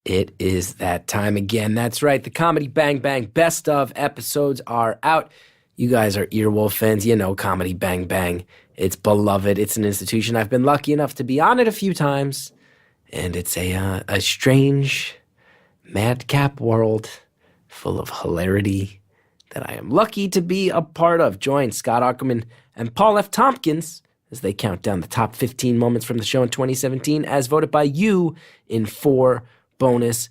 It is that time again. That's right. The Comedy Bang Bang best of episodes are out. You guys are Earwolf fans. You know Comedy Bang Bang. It's beloved. It's an institution. I've been lucky enough to be on it a few times. And it's a strange, madcap world full of hilarity that I am lucky to be a part of. Join Scott Ackerman and Paul F. Tompkins as they count down the top 15 moments from the show in 2017 as voted by you in 4 bonus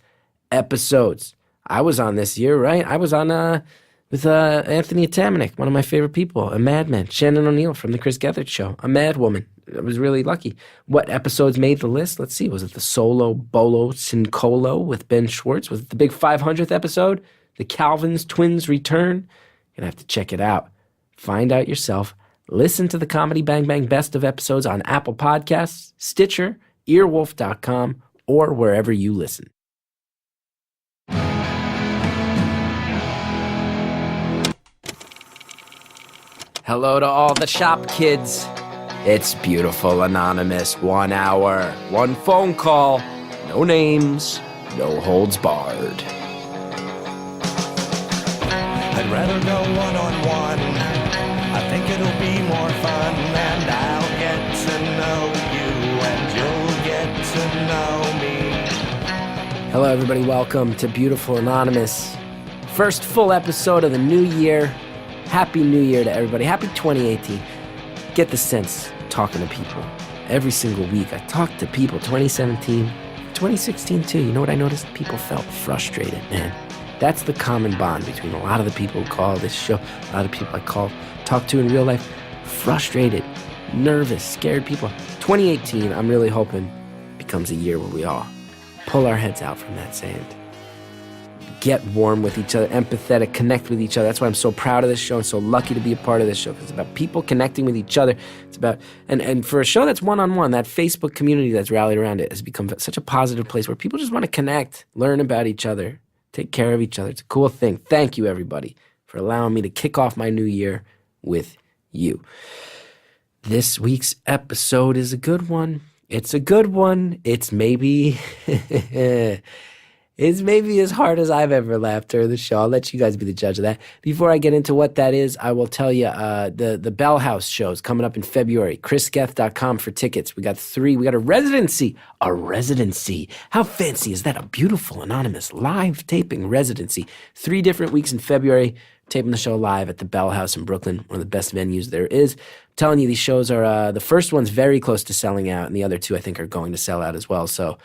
episodes. I was on this year, right? I was on with Anthony Atamanik, one of my favorite people, a madman. Shannon O'Neill from the Chris Gethard Show, a mad woman. I was really lucky. What episodes made the list? Let's see. Was it the Solo Bolo Sincolo with Ben Schwartz? Was it the big 500th episode? The Calvin's Twins Return? You're going to have to check it out. Find out yourself. Listen to the Comedy Bang Bang best of episodes on Apple Podcasts, Stitcher, earwolf.com, or wherever you listen. Hello to all the shop kids. It's Beautiful Anonymous. 1 hour, 1 phone call, no names, no holds barred. I'd rather go one-on-one. I think it'll be more fun, and I'll get to know you, and you'll get to know me. Hello, everybody. Welcome to Beautiful Anonymous. First full episode of the new year. Happy New Year to everybody. Happy 2018. Get the sense talking to people. Every single week I talk to people. 2017, 2016 too. You know what I noticed? People felt frustrated, man. That's the common bond between a lot of the people who call this show, a lot of people I talk to in real life. Frustrated, nervous, scared people. 2018, I'm really hoping, becomes a year where we all pull our heads out from that sand. Get warm with each other, empathetic, connect with each other. That's why I'm so proud of this show and so lucky to be a part of this show. It's about people connecting with each other. It's about, and for a show that's one-on-one, that Facebook community that's rallied around it has become such a positive place where people just want to connect, learn about each other, take care of each other. It's a cool thing. Thank you, everybody, for allowing me to kick off my new year with you. This week's episode is a good one. It's a good one. It's maybe... It's maybe as hard as I've ever laughed during the show. I'll let you guys be the judge of that. Before I get into what that is, I will tell you the Bell House shows coming up in February. ChrisGeth.com for tickets. We got 3. We got a residency. A residency. How fancy is that? A Beautiful Anonymous live taping residency. 3 different weeks in February, taping the show live at the Bell House in Brooklyn, one of the best venues there is. I'm telling you, these shows are, the first one's very close to selling out, and the other 2 I think are going to sell out as well. So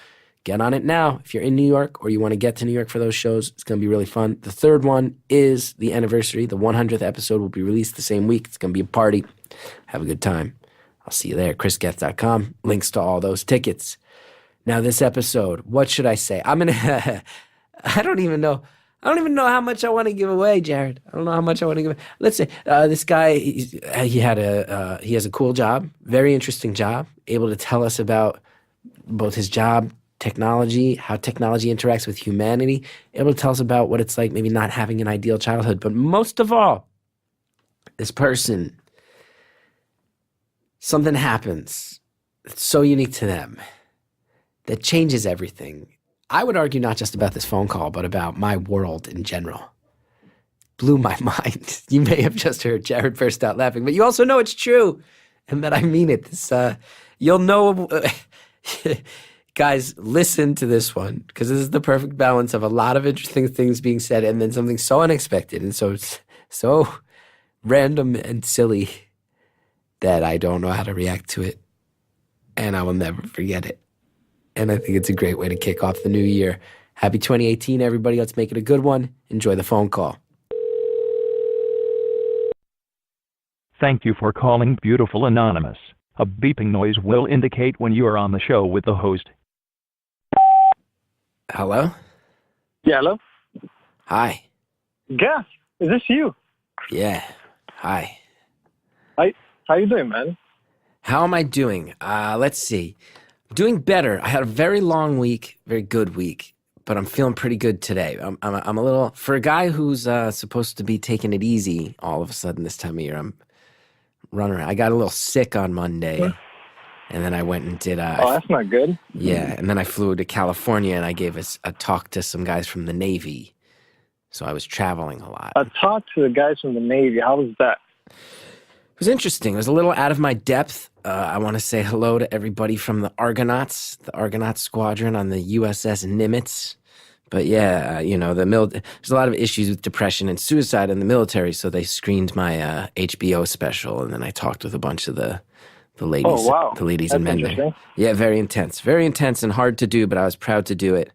get on it now. If you're in New York or you want to get to New York for those shows, it's going to be really fun. The 3rd one is the anniversary. The 100th episode will be released the same week. It's going to be a party. Have a good time. I'll see you there. ChrisGeth.com. Links to all those tickets. Now, this episode, what should I say? I'm going to... I don't even know how much I want to give away, Jared. I don't know how much I want to give away. Let's say this guy, he has a cool job, very interesting job, able to tell us about both his job, technology, how technology interacts with humanity, able to tell us about what it's like maybe not having an ideal childhood. But most of all, this person, something happens that's so unique to them that changes everything. I would argue not just about this phone call, but about my world in general. Blew my mind. You may have just heard Jared burst out laughing, but you also know it's true and that I mean it. This, you'll know... Guys, listen to this one, because this is the perfect balance of a lot of interesting things being said and then something so unexpected and so random and silly that I don't know how to react to it, and I will never forget it. And I think it's a great way to kick off the new year. Happy 2018, everybody. Let's make it a good one. Enjoy the phone call. Thank you for calling Beautiful Anonymous. A beeping noise will indicate when you are on the show with the host. Hello? Yeah, hello? Hi. Gus, is this you? Yeah. Hi. How you doing, man? How am I doing? Let's see. Doing better. I had a very long week, very good week, but I'm feeling pretty good today. I'm a little, for a guy who's supposed to be taking it easy all of a sudden this time of year, I'm running around. I got a little sick on Monday. And then I went and did. Oh, that's not good. Yeah, and then I flew to California and I gave a talk to some guys from the Navy. So I was traveling a lot. I talked to the guys from the Navy. How was that? It was interesting. It was a little out of my depth. I want to say hello to everybody from the Argonaut Squadron on the USS Nimitz. But yeah, there's a lot of issues with depression and suicide in the military, so they screened my HBO special, and then I talked with a bunch of the ladies, Oh, wow. the ladies That's and men there. interesting. Yeah, very intense and hard to do, but I was proud to do it.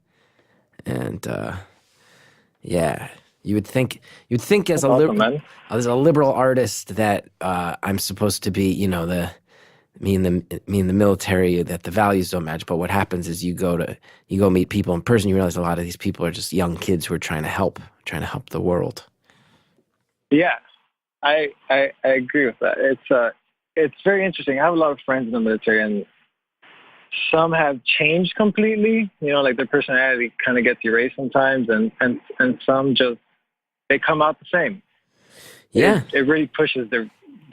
And yeah, you would think as awesome, man. as a liberal artist that I'm supposed to be, me in the military, that the values don't match. But what happens is you go meet people in person, you realize a lot of these people are just young kids who are trying to help the world. Yeah, I agree with that. It's very interesting. I have a lot of friends in the military, and some have changed completely. Like their personality kind of gets erased sometimes, and some just they come out the same. Yeah, it really pushes their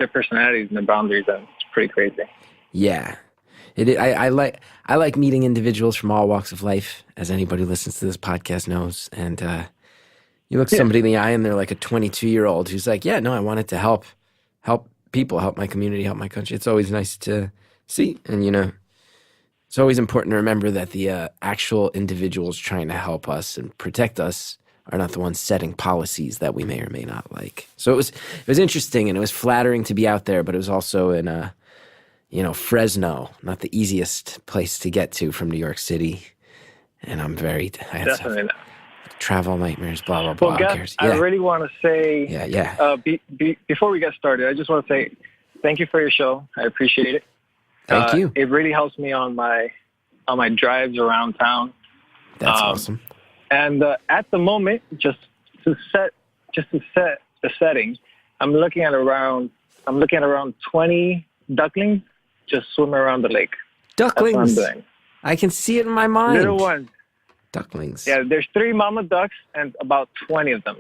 personalities and their boundaries, and it's pretty crazy. Yeah, I like meeting individuals from all walks of life, as anybody who listens to this podcast knows. And you look somebody in the eye, and they're like a 22-year-old who's like, yeah, no, I wanted to help people, help my community, help my country. It's always nice to see, and it's always important to remember that the actual individuals trying to help us and protect us are not the ones setting policies that we may or may not like. So it was interesting, and it was flattering to be out there, but it was also in Fresno, not the easiest place to get to from New York City. And I had Definitely not. travel nightmares, blah, blah, blah. Well, Who Gus, cares? I really want to say, Yeah. Before we get started, I just want to say thank you for your show. I appreciate it. Thank you. It really helps me on my drives around town. That's awesome. And at the moment, just to set the setting, I'm looking at around 20 ducklings just swimming around the lake. Ducklings. That's what I'm doing. I can see it in my mind. Little ones. Ducklings. Yeah, there's 3 mama ducks and about 20 of them.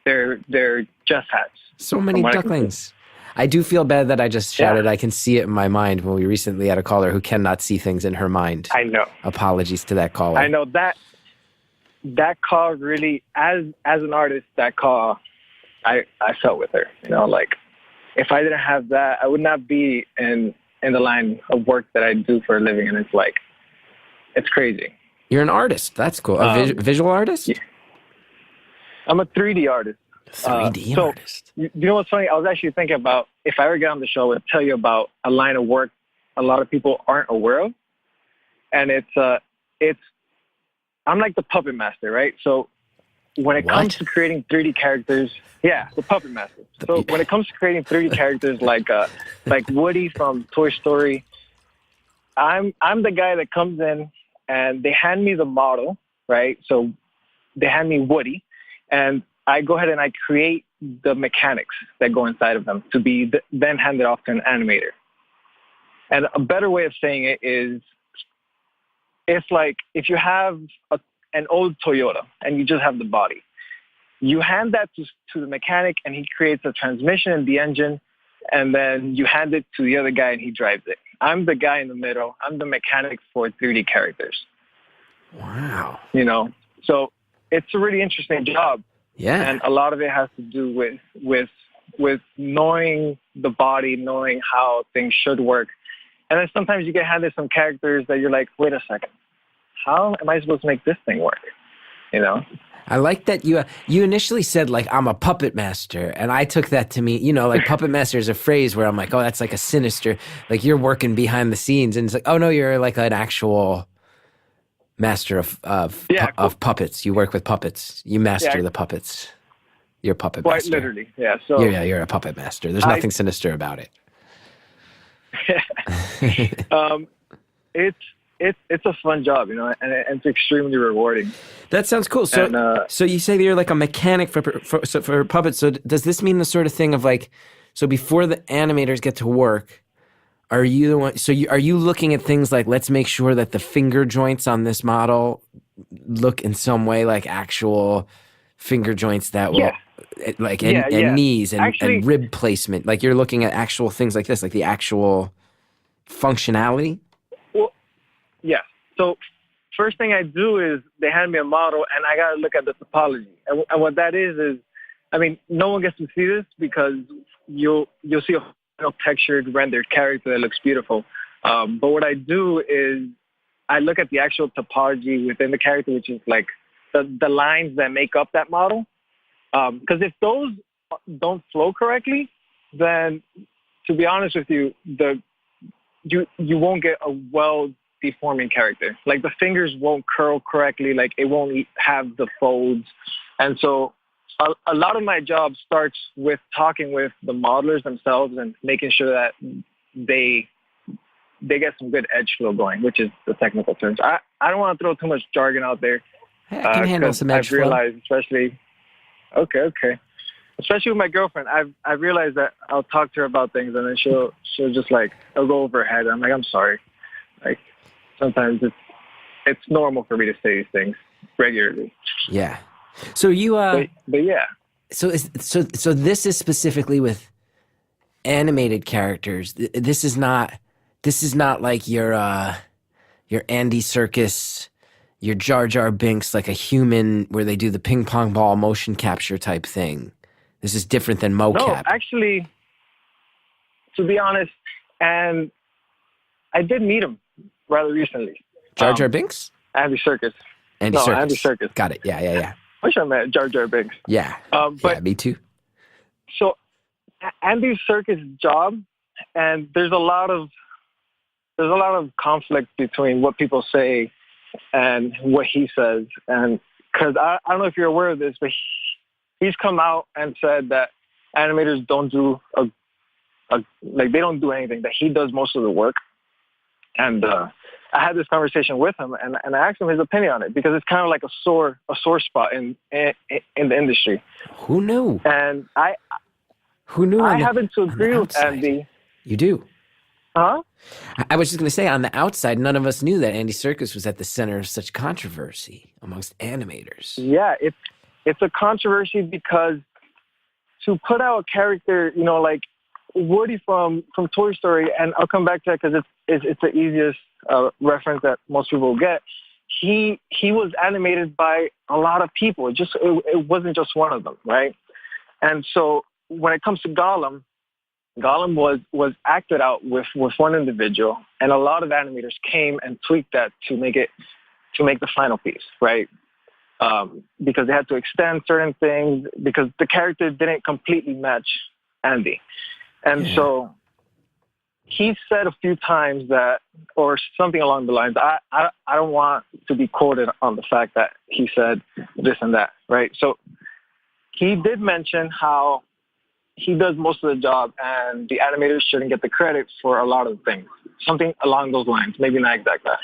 They're just hatched. So many ducklings. I do feel bad that I just shouted, I can see it in my mind, when we recently had a caller who cannot see things in her mind. I know. Apologies to that caller. I know that call really, as an artist, that call, I felt with her. Like if I didn't have that, I would not be in the line of work that I do for a living. And it's crazy. You're an artist. That's cool. A visual artist? Yeah. I'm a 3D artist. 3D artist. You know what's funny? I was actually thinking about, if I ever get on the show, I'd tell you about a line of work a lot of people aren't aware of. And I'm like the puppet master, right? So when it comes to creating 3D characters, the puppet master. So when it comes to creating 3D characters like Woody from Toy Story, I'm the guy that comes in and they hand me the model, right? So they hand me Woody, and I go ahead and I create the mechanics that go inside of them to be then handed off to an animator. And a better way of saying it is, it's like if you have an old Toyota and you just have the body, you hand that to the mechanic and he creates a transmission and the engine, and then you hand it to the other guy and he drives it. I'm the guy in the middle. I'm the mechanic for 3D characters. Wow. So it's a really interesting job. Yeah. And a lot of it has to do with knowing the body, knowing how things should work. And then sometimes you get handed some characters that you're like, wait a second, how am I supposed to make this thing work? I like that you initially said, like, I'm a puppet master. And I took that to mean, like puppet master is a phrase where I'm like, oh, that's like a sinister, like you're working behind the scenes. And it's like, oh, no, you're like an actual master of puppets. You work with puppets. You master the puppets. You're a puppet quite master. Literally, yeah. So you're a puppet master. There's nothing sinister about it. It's a fun job, and it's extremely rewarding. That sounds cool. So, so you say that you're like a mechanic for puppets. So does this mean the sort of thing of like, so before the animators get to work, are you the one? So are you looking at things like, let's make sure that the finger joints on this model look in some way like actual finger joints that will, and knees and rib placement. Like you're looking at actual things like this, like the actual functionality? Well, yeah. So first thing I do is they hand me a model, and I got to look at the topology. And what that is, I mean, no one gets to see this because you'll see a textured, rendered character that looks beautiful. But what I do is I look at the actual topology within the character, which is like the lines that make up that model. Because if those don't flow correctly, then to be honest with you, you won't get a well-deforming character. Like the fingers won't curl correctly, like it won't have the folds. And so a lot of my job starts with talking with the modelers themselves and making sure that they get some good edge flow going, which is the technical terms. I don't want to throw too much jargon out there. Hey, I can handle some edge I've realized, especially with my girlfriend, I've realized that I'll talk to her about things and then she'll just like, I'll go over her head. I'm like, I'm sorry. Like sometimes it's normal for me to say these things regularly. Yeah. So you but yeah. So this is specifically with animated characters. This is not like your Andy Serkis, your Jar Jar Binks, like a human where they do the ping pong ball motion capture type thing. This is different than mocap. No, actually, to be honest, and I did meet him rather recently. Jar Jar Binks? Andy Serkis. Andy Serkis. Andy Serkis. Got it. Yeah. I wish I met Jar Jar Binks. Yeah. But yeah, me too. So Andy Serkis' job, and there's a lot of conflict between what people say and what he says. And because I don't know if you're aware of this, but he's come out and said that animators don't do they don't do anything, that he does most of the work. And I had this conversation with him, and I asked him his opinion on it because it's kind of like a sore spot in the industry. Who knew? And who knew? I happen to agree with Andy. You do? Huh? I was just going to say, on the outside, none of us knew that Andy Serkis was at the center of such controversy amongst animators. Yeah, it's a controversy because to put out a character, like Woody from Toy Story, and I'll come back to that because it's the easiest reference that most people will get. He was animated by a lot of people. It wasn't just one of them, right? And so when it comes to Gollum was acted out with one individual, and a lot of animators came and tweaked that to make the final piece, right? Because they had to extend certain things because the character didn't completely match Andy. And so he said a few times that, or something along the lines, I don't want to be quoted on the fact that he said this and that, right? So he did mention how he does most of the job and the animators shouldn't get the credit for a lot of things. Something along those lines, maybe not exactly that.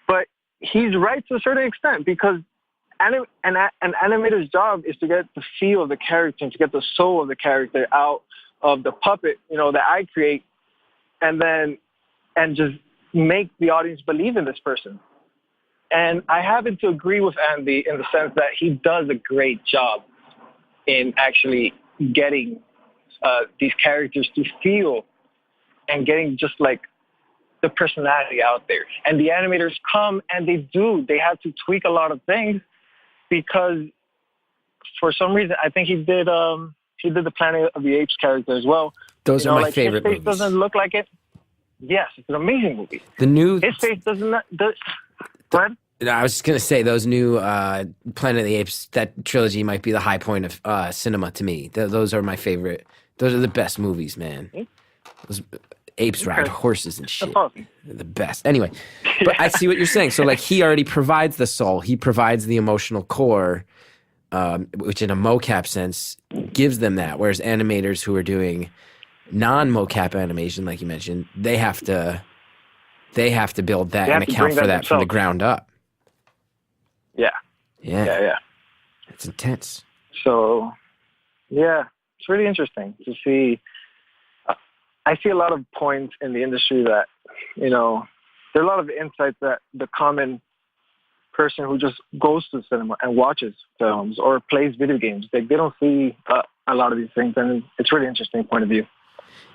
But he's right to a certain extent because an animator's job is to get the feel of the character and to get the soul of the character out of the puppet, that I create, and just make the audience believe in this person. And I happen to agree with Andy in the sense that he does a great job in actually getting these characters to feel and getting just like the personality out there. And the animators come and they have to tweak a lot of things because for some reason, I think he did the Planet of the Apes character as well. Those are my favorite his face movies. Doesn't look like it. Yes, it's an amazing movie. His face doesn't. What? I was just going to say, those new Planet of the Apes, that trilogy might be the high point of cinema to me. Those are my favorite. Those are the best movies, man. Those apes ride horses and shit. Awesome. They're the best. Anyway, but I see what you're saying. So, like, he already provides the soul. He provides the emotional core, which in a mocap sense gives them that. Whereas animators who are doing non-mocap animation, like you mentioned, they have to build that and account for that from the ground up. Yeah. It's intense. So, yeah, it's really interesting to see. I see a lot of points in the industry that, there are a lot of insights that the common person who just goes to the cinema and watches films or plays video games, they don't see a lot of these things, and it's a really interesting point of view.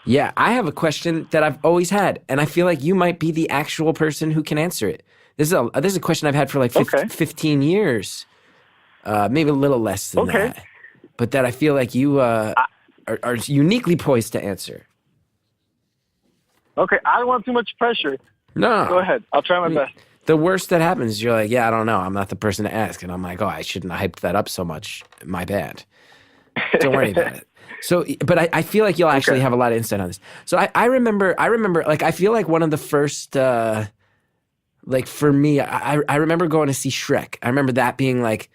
Yeah, I have a question that I've always had, and I feel like you might be the actual person who can answer it. This is a question I've had for like 15 years, maybe a little less than that, but that I feel like you are uniquely poised to answer. Okay, I don't want too much pressure. No. Go ahead. I'll try my best. The worst that happens is you're like, yeah, I don't know. I'm not the person to ask. And I'm like, oh, I shouldn't have hyped that up so much. My bad. Don't worry about it. So, but I feel like you'll actually have a lot of insight on this. So I remember, like, I feel like one of the first, like for me, I remember going to see Shrek. I remember that being like,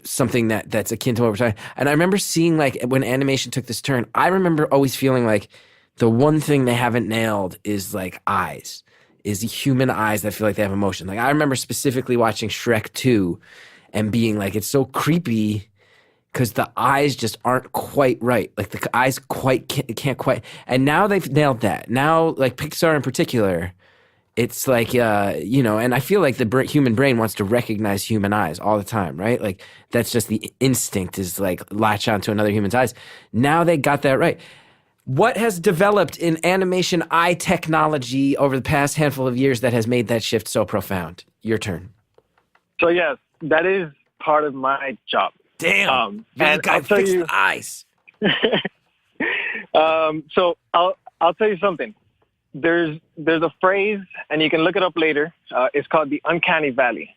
something that's akin to over time. And I remember seeing like when animation took this turn, I remember always feeling like the one thing they haven't nailed is like eyes. Is human eyes that feel like they have emotion. Like I remember specifically watching Shrek 2 and being like, it's so creepy because the eyes just aren't quite right. Like the eyes can't quite. And now they've nailed that. Now, like Pixar in particular, it's like, and I feel like the human brain wants to recognize human eyes all the time, right? Like that's just the instinct is like latch onto another human's eyes. Now they got that right. What has developed in animation eye technology over the past handful of years that has made that shift so profound? Your turn. So yes, that is part of my job. Damn, you're the guy who fixed the eyes. So I'll tell you something. There's a phrase, and you can look it up later. It's called the Uncanny Valley.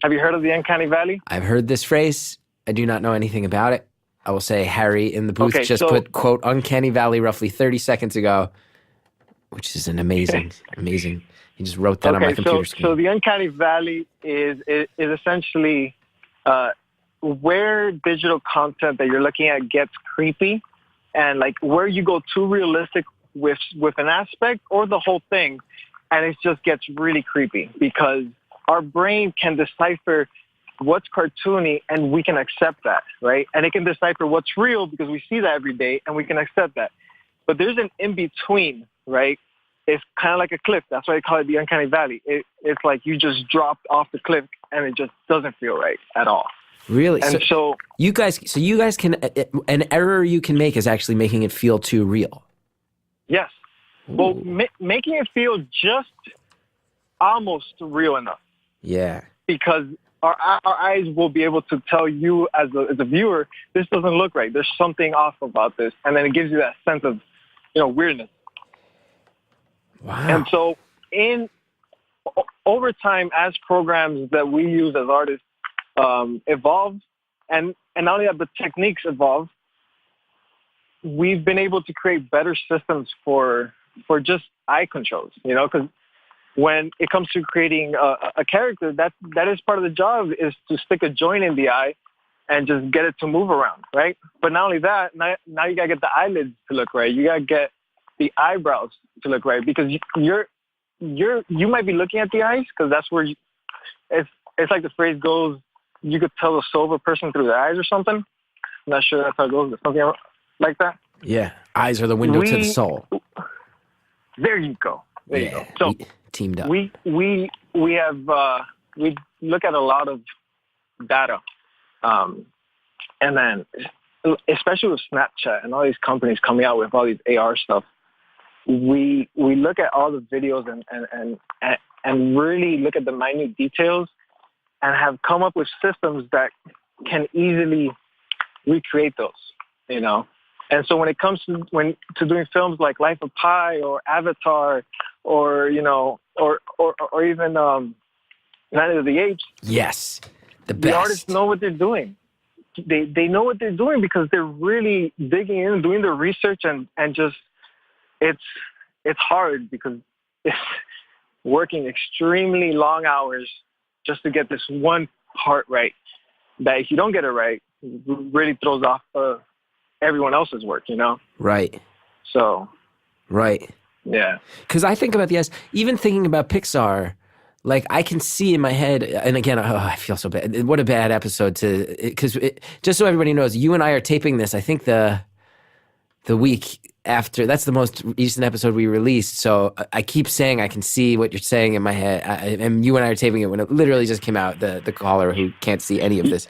Have you heard of the Uncanny Valley? I've heard this phrase. I do not know anything about it. I will say Harry in the booth put, quote, Uncanny Valley roughly 30 seconds ago, which is an amazing. He just wrote that on my computer screen. So the Uncanny Valley is essentially where digital content that you're looking at gets creepy and like where you go too realistic with an aspect or the whole thing, and it just gets really creepy because our brain can decipher what's cartoony and we can accept that, right? And it can decipher what's real because we see that every day and we can accept that. But there's an in-between, right? It's kind of like a cliff. That's why they call it the Uncanny Valley. It's like you just dropped off the cliff and it just doesn't feel right at all. Really? And so you guys can, an error you can make is actually making it feel too real. Yes. Well, making it feel just almost real enough. Yeah. Because our eyes will be able to tell you as a viewer, this doesn't look right. There's something off about this. And then it gives you that sense of, weirdness. Wow. And so over time, as programs that we use as artists evolve, and not only that, but techniques evolve, we've been able to create better systems for just eye controls, because when it comes to creating a character, that is part of the job, is to stick a joint in the eye and just get it to move around, right? But not only that, now you got to get the eyelids to look right. You got to get the eyebrows to look right, because you might be looking at the eyes because that's where it's like the phrase goes, you could tell a sober person through the eyes or something. I'm not sure that's how it goes, but something like that. Yeah, eyes are the window to the soul. There you go. There you go. So teamed up. We have we look at a lot of data, and then especially with Snapchat and all these companies coming out with all these AR stuff, we look at all the videos and really look at the minute details and have come up with systems that can easily recreate those, And so when it comes to doing films like Life of Pi or Avatar or even Planet of the Apes, yes, the best. The artists know what they're doing. They know what they're doing because they're really digging in, doing the research, and just it's hard because it's working extremely long hours just to get this one part right. That if you don't get it right, it really throws off everyone else's work, Right. So. Right. Yeah. Because I think about even thinking about Pixar, like I can see in my head, and again, I feel so bad. What a bad episode because just so everybody knows, you and I are taping this, I think the week after, that's the most recent episode we released. So I keep saying I can see what you're saying in my head. And you and I are taping it when it literally just came out, the caller who can't see any of this.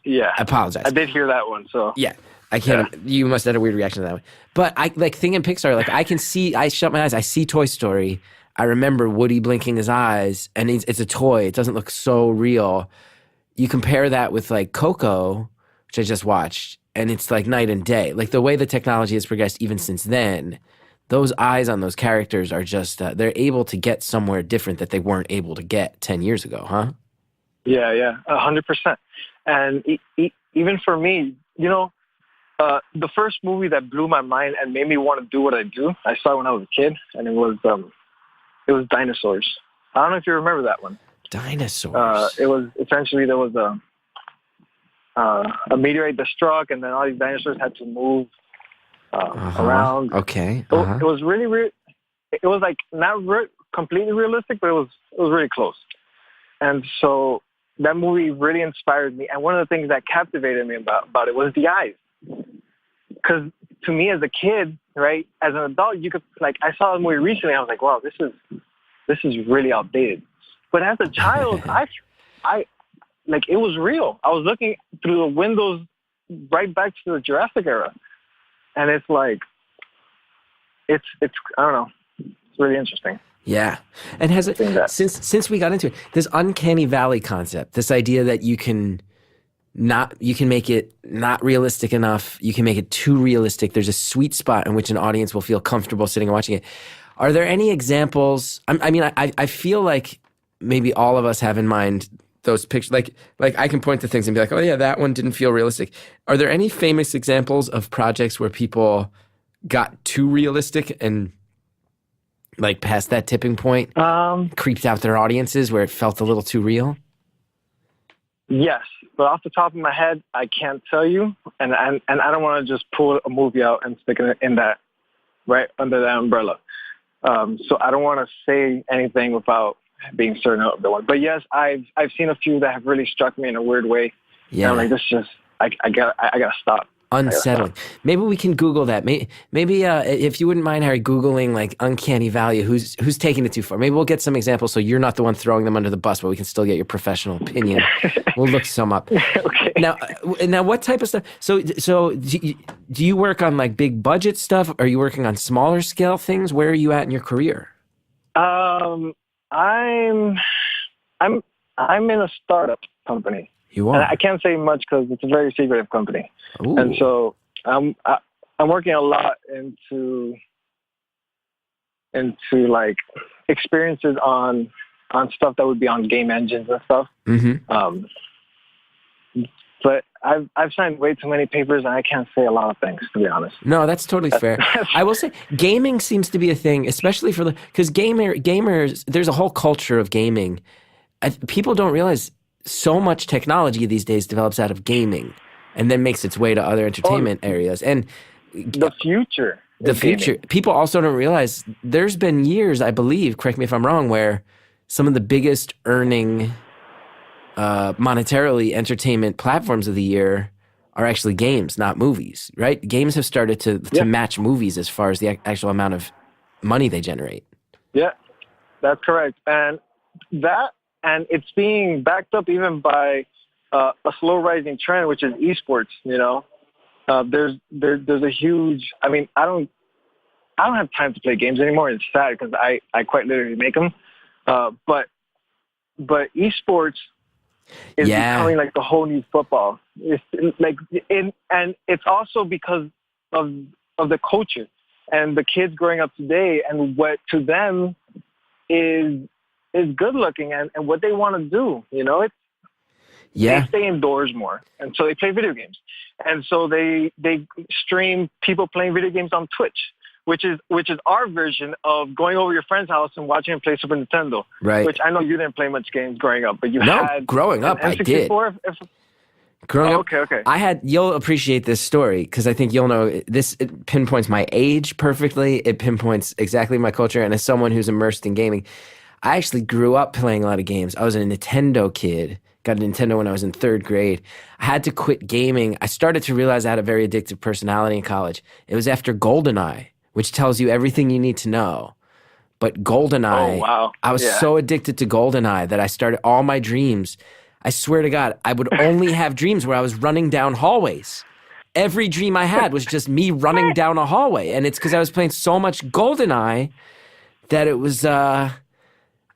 Yeah. I apologize. I did hear that one. So yeah. I can't. You must have had a weird reaction to that one. But I like thinking Pixar. Like I can see. I shut my eyes. I see Toy Story. I remember Woody blinking his eyes, and it's a toy. It doesn't look so real. You compare that with like Coco, which I just watched, and it's like night and day. Like the way the technology has progressed even since then, those eyes on those characters are just they're able to get somewhere different that they weren't able to get 10 years ago, huh? Yeah, 100%. And even for me, the first movie that blew my mind and made me want to do what I do, I saw when I was a kid, and it was Dinosaurs. I don't know if you remember that one. Dinosaurs. It was essentially there was a meteorite that struck, and then all these dinosaurs had to move around. Okay. It was really. It was like not completely realistic, but it was really close. And so that movie really inspired me. And one of the things that captivated me about it was the eyes. Because to me as a kid, right, as an adult, you could like I saw the movie recently. I was like, wow, this is really outdated. But as a child, I like it was real. I was looking through the windows right back to the Jurassic era, and it's like it's I don't know. It's really interesting. Yeah. And has it since we got into it, this Uncanny Valley concept, this idea that you can make it not realistic enough, you can make it too realistic. There's a sweet spot in which an audience will feel comfortable sitting and watching it. Are there any examples? I feel like maybe all of us have in mind those pictures. Like I can point to things and be like, oh yeah, that one didn't feel realistic. Are there any famous examples of projects where people got too realistic and like past that tipping point, creeped out their audiences where it felt a little too real? Yes, but off the top of my head, I can't tell you, and I don't want to just pull a movie out and stick it in that right under that umbrella. So I don't want to say anything without being certain of the one. But yes, I've seen a few that have really struck me in a weird way. Yeah, and I'm like, this just I gotta stop. Unsettling. Maybe we can Google that. Maybe if you wouldn't mind, Harry, Googling like Uncanny Valley, who's taking it too far. Maybe we'll get some examples so you're not the one throwing them under the bus, but we can still get your professional opinion. We'll look some up. Okay. Now, what type of stuff? So do you work on like big budget stuff? Are you working on smaller scale things? Where are you at in your career? I'm in a startup company. You are. And I can't say much because it's a very secretive company. Ooh. And so I'm working a lot into like experiences on stuff that would be on game engines and stuff. Mm-hmm. But I've signed way too many papers, and I can't say a lot of things, to be honest. No, that's totally fair. I will say gaming seems to be a thing, especially for because gamers. There's a whole culture of gaming. People don't realize so much technology these days develops out of gaming, and then makes its way to other entertainment areas. And the future. People also don't realize there's been years, I believe, correct me if I'm wrong, where some of the biggest earning monetarily entertainment platforms of the year are actually games, not movies, right? Games have started to match movies as far as the actual amount of money they generate. Yeah, that's correct. And it's being backed up even by a slow rising trend, which is esports. There's a huge. I mean, I don't have time to play games anymore. It's sad because I quite literally make them. But esports is becoming like the whole new football. It's like and it's also because of the culture and the kids growing up today and what to them is good looking and what they want to do. They stay indoors more, and so they play video games, and so they stream people playing video games on Twitch, which is our version of going over your friend's house and watching him play Super Nintendo. Right. Which I know you didn't play much games growing up, but growing up I did. Growing up, okay. You'll appreciate this story because I think you'll know this. It pinpoints my age perfectly. It pinpoints exactly my culture, and as someone who's immersed in gaming, I actually grew up playing a lot of games. I was a Nintendo kid. Got a Nintendo when I was in 3rd grade. I had to quit gaming. I started to realize I had a very addictive personality in college. It was after GoldenEye, which tells you everything you need to know. But GoldenEye, I was so addicted to GoldenEye that I started all my dreams. I swear to God, I would only have dreams where I was running down hallways. every dream I had was just me running down a hallway. And it's because I was playing so much GoldenEye that it was,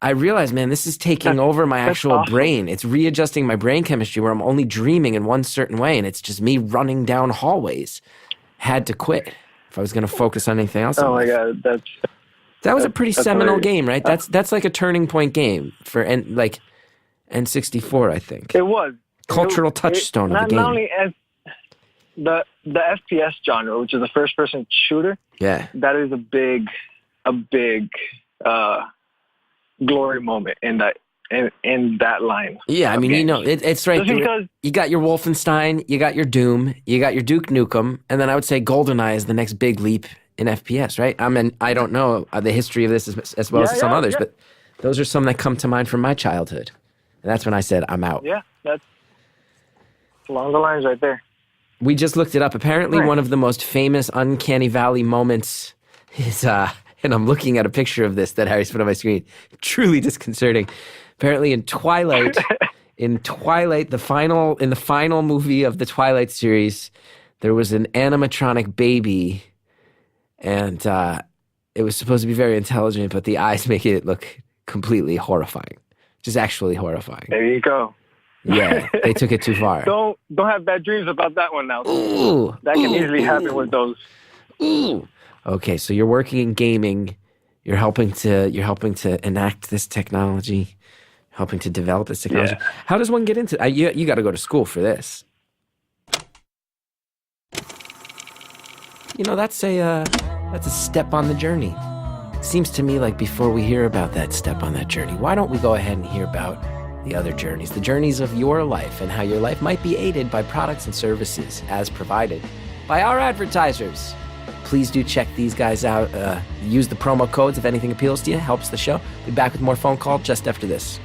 I realized, man, this is taking over my actual awesome. brain. It's readjusting my brain chemistry where I'm only dreaming in one certain way, and it's just me running down hallways. Had to quit if I was going to focus on anything else. Oh my God, that was a pretty seminal hilarious. game, right? That's like a turning point game for N64, I think. It was. Cultural touchstone of the game. Not only as the FPS genre, which is a first-person shooter, Yeah. that is a big glory moment in that line. Yeah, I mean, you know, it's right. Just because You got your Wolfenstein, you got your Doom, you got your Duke Nukem, and then I would say GoldenEye is the next big leap in FPS, right? I don't know the history of this as well as some others, but those are some that come to mind from my childhood. And that's when I said, I'm out. Yeah, that's along the lines right there. We just looked it up. Apparently, one of the most famous Uncanny Valley moments is, and I'm looking at a picture of this that Harry's put on my screen. Truly disconcerting. Apparently, in Twilight, in the final movie of the Twilight series, there was an animatronic baby, and it was supposed to be very intelligent, but the eyes make it look completely horrifying. Just actually horrifying. There you go. Yeah, they took it too far. Don't have bad dreams about that one now. Ooh, that can easily happen with those. Ooh. Okay, so you're working in gaming. You're helping to enact this technology, helping to develop this technology. Yeah. How does one get into it? You got to go to school for this. You know, that's a step on the journey. Seems to me like before we hear about that step on that journey, why don't we go ahead and hear about the other journeys, the journeys of your life and how your life might be aided by products and services as provided by our advertisers. Please do check these guys out. Use the promo codes if anything appeals to you, helps the show. Be back with more phone call just after this.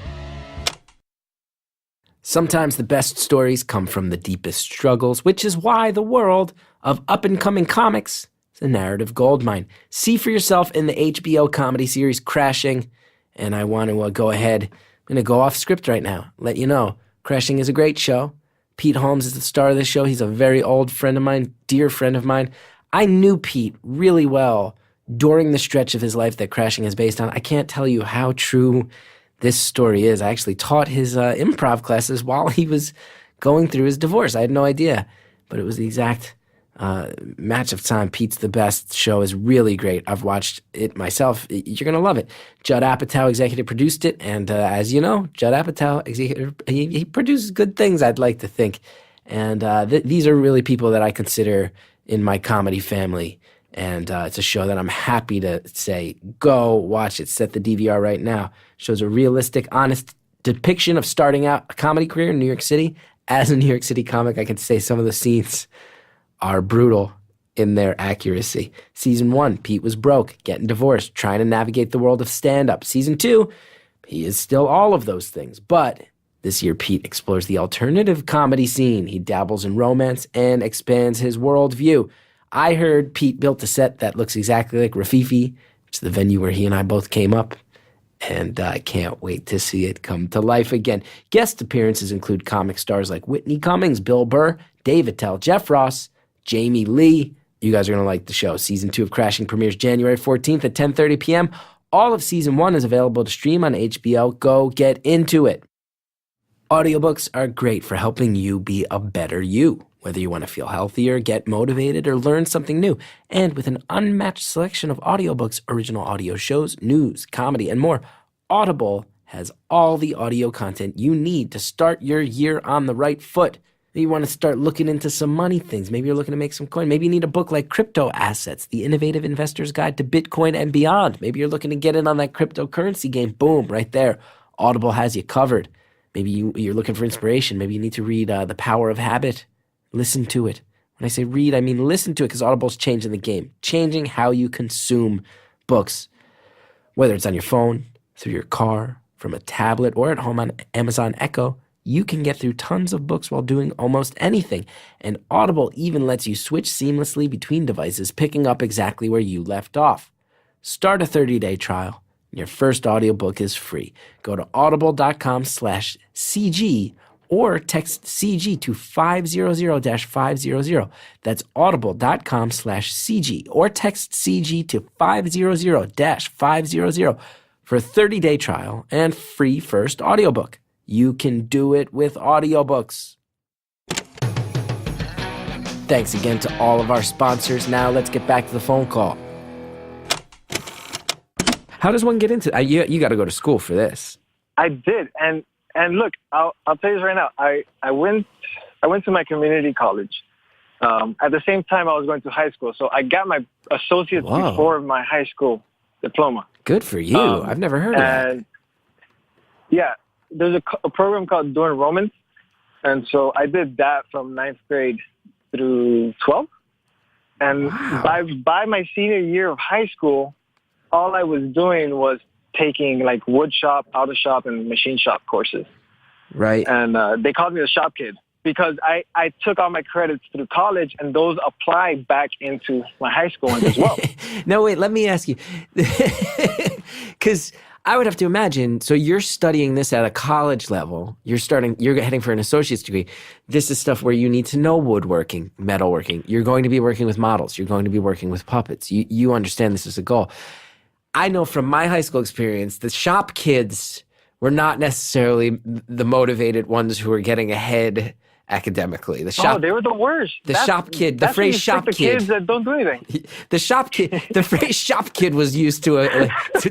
Sometimes the best stories come from the deepest struggles, which is why the world of up-and-coming comics is a narrative goldmine. See for yourself in the HBO comedy series Crashing, and I want to go ahead. I'm going to go off script right now, let you know. Crashing is a great show. Pete Holmes is the star of this show. He's a very old friend of mine, dear friend of mine. I knew Pete really well during the stretch of his life that Crashing is based on. I can't tell you how true this story is. I actually taught his improv classes while he was going through his divorce. I had no idea, but it was the exact match of time. Pete's the best. Show is really great. I've watched it myself. You're going to love it. Judd Apatow executive produced it, and as you know, Judd Apatow, he produces good things, I'd like to think. And these are really people that I consider in my comedy family, and it's a show that I'm happy to say, go watch it. Set the DVR right now. Shows a realistic, honest depiction of starting out a comedy career in New York City. As a New York City comic, I can say some of the scenes are brutal in their accuracy. Season 1, Pete was broke, getting divorced, trying to navigate the world of stand-up. Season 2, he is still all of those things, but this year, Pete explores the alternative comedy scene. He dabbles in romance and expands his worldview. I heard Pete built a set that looks exactly like Rafifi, which is the venue where he and I both came up, and I can't wait to see it come to life again. Guest appearances include comic stars like Whitney Cummings, Bill Burr, Dave Attell, Jeff Ross, Jamie Lee. You guys are going to like the show. Season 2 of Crashing premieres January 14th at 10:30 p.m. All of Season 1 is available to stream on HBO. Go get into it. Audiobooks are great for helping you be a better you, whether you want to feel healthier, get motivated, or learn something new. And with an unmatched selection of audiobooks, original audio shows, news, comedy, and more, Audible has all the audio content you need to start your year on the right foot. Maybe you want to start looking into some money things. Maybe you're looking to make some coin. Maybe you need a book like Crypto Assets, The Innovative Investor's Guide to Bitcoin and Beyond. Maybe you're looking to get in on that cryptocurrency game. Boom, right there. Audible has you covered. Maybe you're looking for inspiration. Maybe you need to read The Power of Habit. Listen to it. When I say read, I mean listen to it, because Audible's changing the game, changing how you consume books. Whether it's on your phone, through your car, from a tablet, or at home on Amazon Echo, you can get through tons of books while doing almost anything. And Audible even lets you switch seamlessly between devices, picking up exactly where you left off. Start a 30-day trial. Your first audiobook is free. Go to audible.com/CG or text CG to 500-500. That's audible.com/CG or text CG to 500-500 for a 30-day trial and free first audiobook. You can do it with audiobooks. Thanks again to all of our sponsors. Now let's get back to the phone call. How does one get into you got to go to school for this. I did, and look, I'll tell you this right now. I went to my community college. At the same time, I was going to high school, so I got my associate's before my high school diploma. Good for you. I've never heard of that. Yeah, there's a program called Dual Enrollment, and so I did that from 9th grade through 12th. And by my senior year of high school, all I was doing was taking like wood shop, auto shop, and machine shop courses. Right. And they called me the shop kid because I took all my credits through college, and those applied back into my high school ones as well. No, wait, let me ask you. Because I would have to imagine, so you're studying this at a college level. You're heading for an associate's degree. This is stuff where you need to know woodworking, metalworking. You're going to be working with models. You're going to be working with puppets. You understand this is a goal. I know from my high school experience, the shop kids were not necessarily the motivated ones who were getting ahead academically. They were the worst. The phrase shop kid. Kids that don't do anything. The phrase shop kid was used to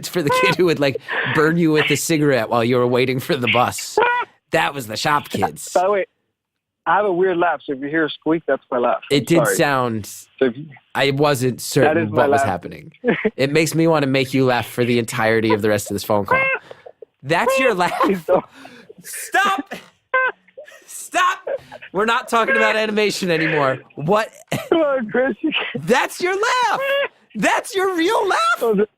for the kid who would like burn you with a cigarette while you were waiting for the bus. That was the shop kids. By the way, I have a weird laugh, so if you hear a squeak, that's my laugh. It did sound... I wasn't certain what was happening. It makes me want to make you laugh for the entirety of the rest of this phone call. That's your laugh? Stop! Stop! We're not talking about animation anymore. What? Come on, Chris. That's your laugh! That's your real laugh?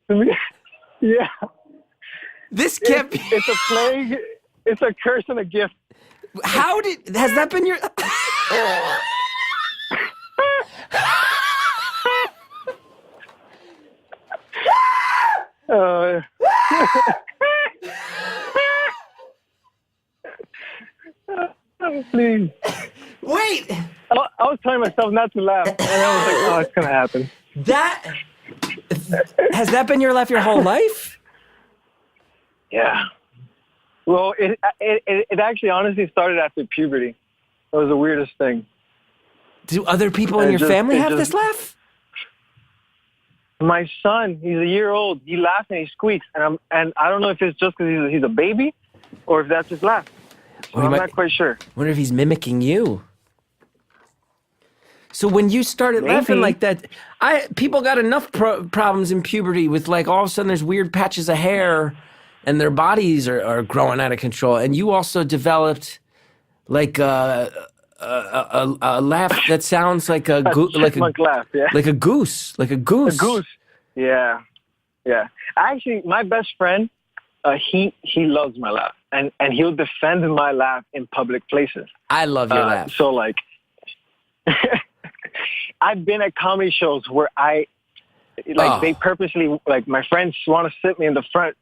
Yeah. This can't be... It's a plague. It's a curse and a gift. Has that been your... Please. Wait! I was telling myself not to laugh, and I was like, oh, it's going to happen. Has that been your laugh your whole life? Yeah. Well, it actually honestly started after puberty. That was the weirdest thing. Do other people in your family have this laugh? My son, he's a year old. He laughs and he squeaks, and I don't know if it's just because he's a baby, or if that's his laugh. So I'm not quite sure. I wonder if he's mimicking you. So when you started laughing like that, people got enough problems in puberty with like all of a sudden there's weird patches of hair, and their bodies are growing out of control. And you also developed like a laugh that sounds like a laugh, yeah. like a goose. A goose. Yeah. Actually, my best friend, he loves my laugh, and he'll defend my laugh in public places. I love your laugh. So like, I've been at comedy shows where they purposely, like, my friends want to sit me in the front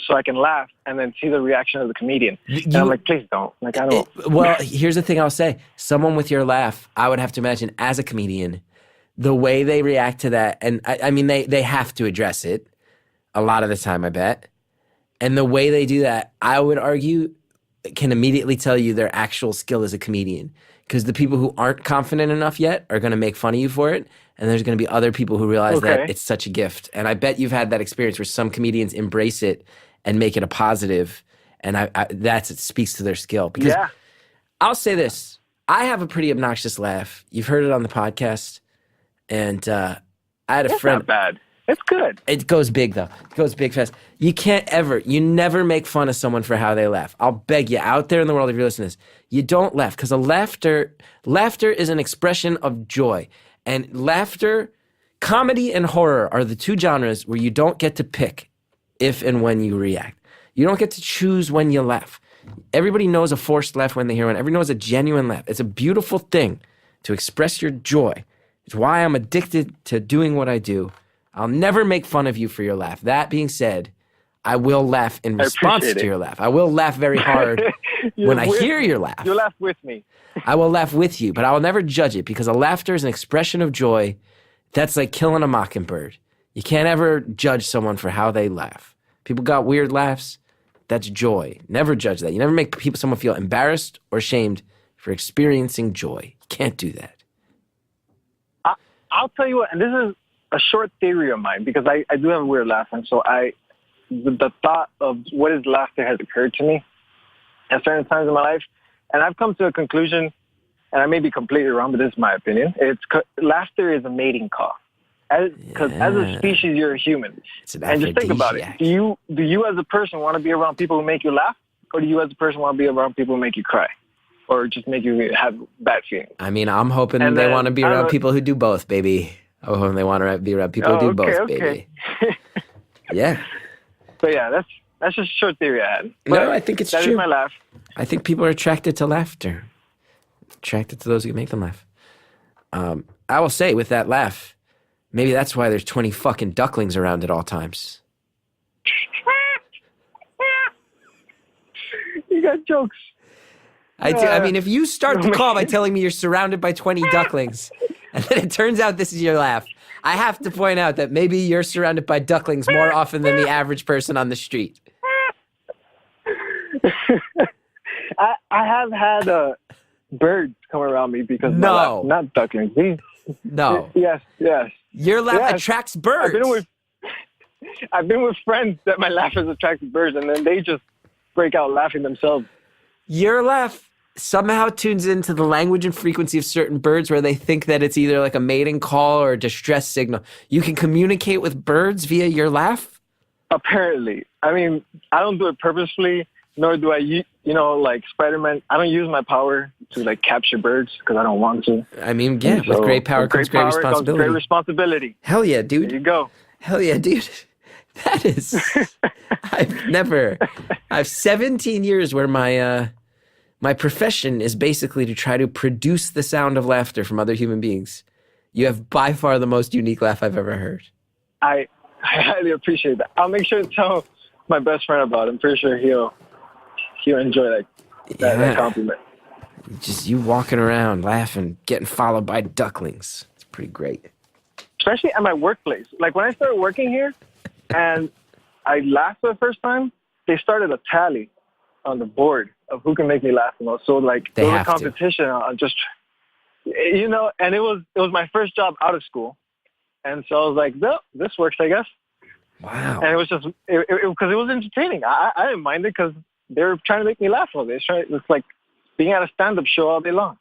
so I can laugh and then see the reaction of the comedian. And I'm like, please don't. Like, I don't. Well, here's the thing I'll say. Someone with your laugh, I would have to imagine as a comedian, the way they react to that, and I mean, they have to address it a lot of the time, I bet. And the way they do that, I would argue, can immediately tell you their actual skill as a comedian. Because the people who aren't confident enough yet are going to make fun of you for it. And there's going to be other people who realize that it's such a gift. And I bet you've had that experience where some comedians embrace it and make it a positive. And it speaks to their skill. Because I'll say this. I have a pretty obnoxious laugh. You've heard it on the podcast. And I had a friend. Not bad. It's good. It goes big, though. It goes big fast. You never make fun of someone for how they laugh. I'll beg you, out there in the world, if you're listening to this, you don't laugh. Because laughter is an expression of joy. And laughter, comedy and horror are the two genres where you don't get to pick if and when you react. You don't get to choose when you laugh. Everybody knows a forced laugh when they hear one. Everybody knows a genuine laugh. It's a beautiful thing to express your joy. It's why I'm addicted to doing what I do. I'll never make fun of you for your laugh. That being said, I will laugh in response to your laugh. I will laugh very hard when I hear your laugh. You laugh with me. I will laugh with you, but I will never judge it because a laughter is an expression of joy. That's like killing a mockingbird. You can't ever judge someone for how they laugh. People got weird laughs. That's joy. Never judge that. You never make someone feel embarrassed or ashamed for experiencing joy. You can't do that. I'll tell you what, and this is a short theory of mine because I do have a weird laugh, and so the thought of what is laughter has occurred to me at certain times in my life, and I've come to a conclusion, and I may be completely wrong, but this is my opinion. Laughter is a mating call. Because as a species, you're a human. And just think about it. Do you as a person want to be around people who make you laugh? Or do you as a person want to be around people who make you cry? Or just make you have bad feelings? I mean, I'm hoping they want to be around people who do both, baby. I'm hoping they want to be around people who do both, baby. Yeah. So yeah, that's just a short theory I had. But no, I think it's true. That is my laugh. I think people are attracted to laughter. Attracted to those who can make them laugh. I will say, with that laugh, maybe that's why there's 20 fucking ducklings around at all times. You got jokes. I do. I mean, if you start the call by telling me you're surrounded by 20 ducklings, and then it turns out this is your laugh, I have to point out that maybe you're surrounded by ducklings more often than the average person on the street. I have had birds come around me because of my laugh, not ducklings. No. Yes. Your laugh attracts birds. I've been with friends that my laugh has attracted birds, and then they just break out laughing themselves. Your laugh somehow tunes into the language and frequency of certain birds where they think that it's either like a mating call or a distress signal. You can communicate with birds via your laugh? Apparently. I mean, I don't do it purposefully, nor do I, like Spider-Man. I don't use my power to like capture birds because I don't want to. I mean, yeah, with great power comes great responsibility. Comes great responsibility. Hell yeah, dude. There you go. Hell yeah, dude. That is, I've 17 years where my profession is basically to try to produce the sound of laughter from other human beings. You have by far the most unique laugh I've ever heard. I highly appreciate that. I'll make sure to tell my best friend about it. I'm pretty sure he'll enjoy that compliment. Just you walking around laughing, getting followed by ducklings. It's pretty great. Especially at my workplace. Like when I started working here and I laughed for the first time, they started a tally on the board of who can make me laugh the most. So like there was a competition on just, and it was my first job out of school. And so I was like, no, this works, I guess. Wow. And it was just, because it was entertaining. I didn't mind it because they were trying to make me laugh all day. It's like being at a stand-up show all day long.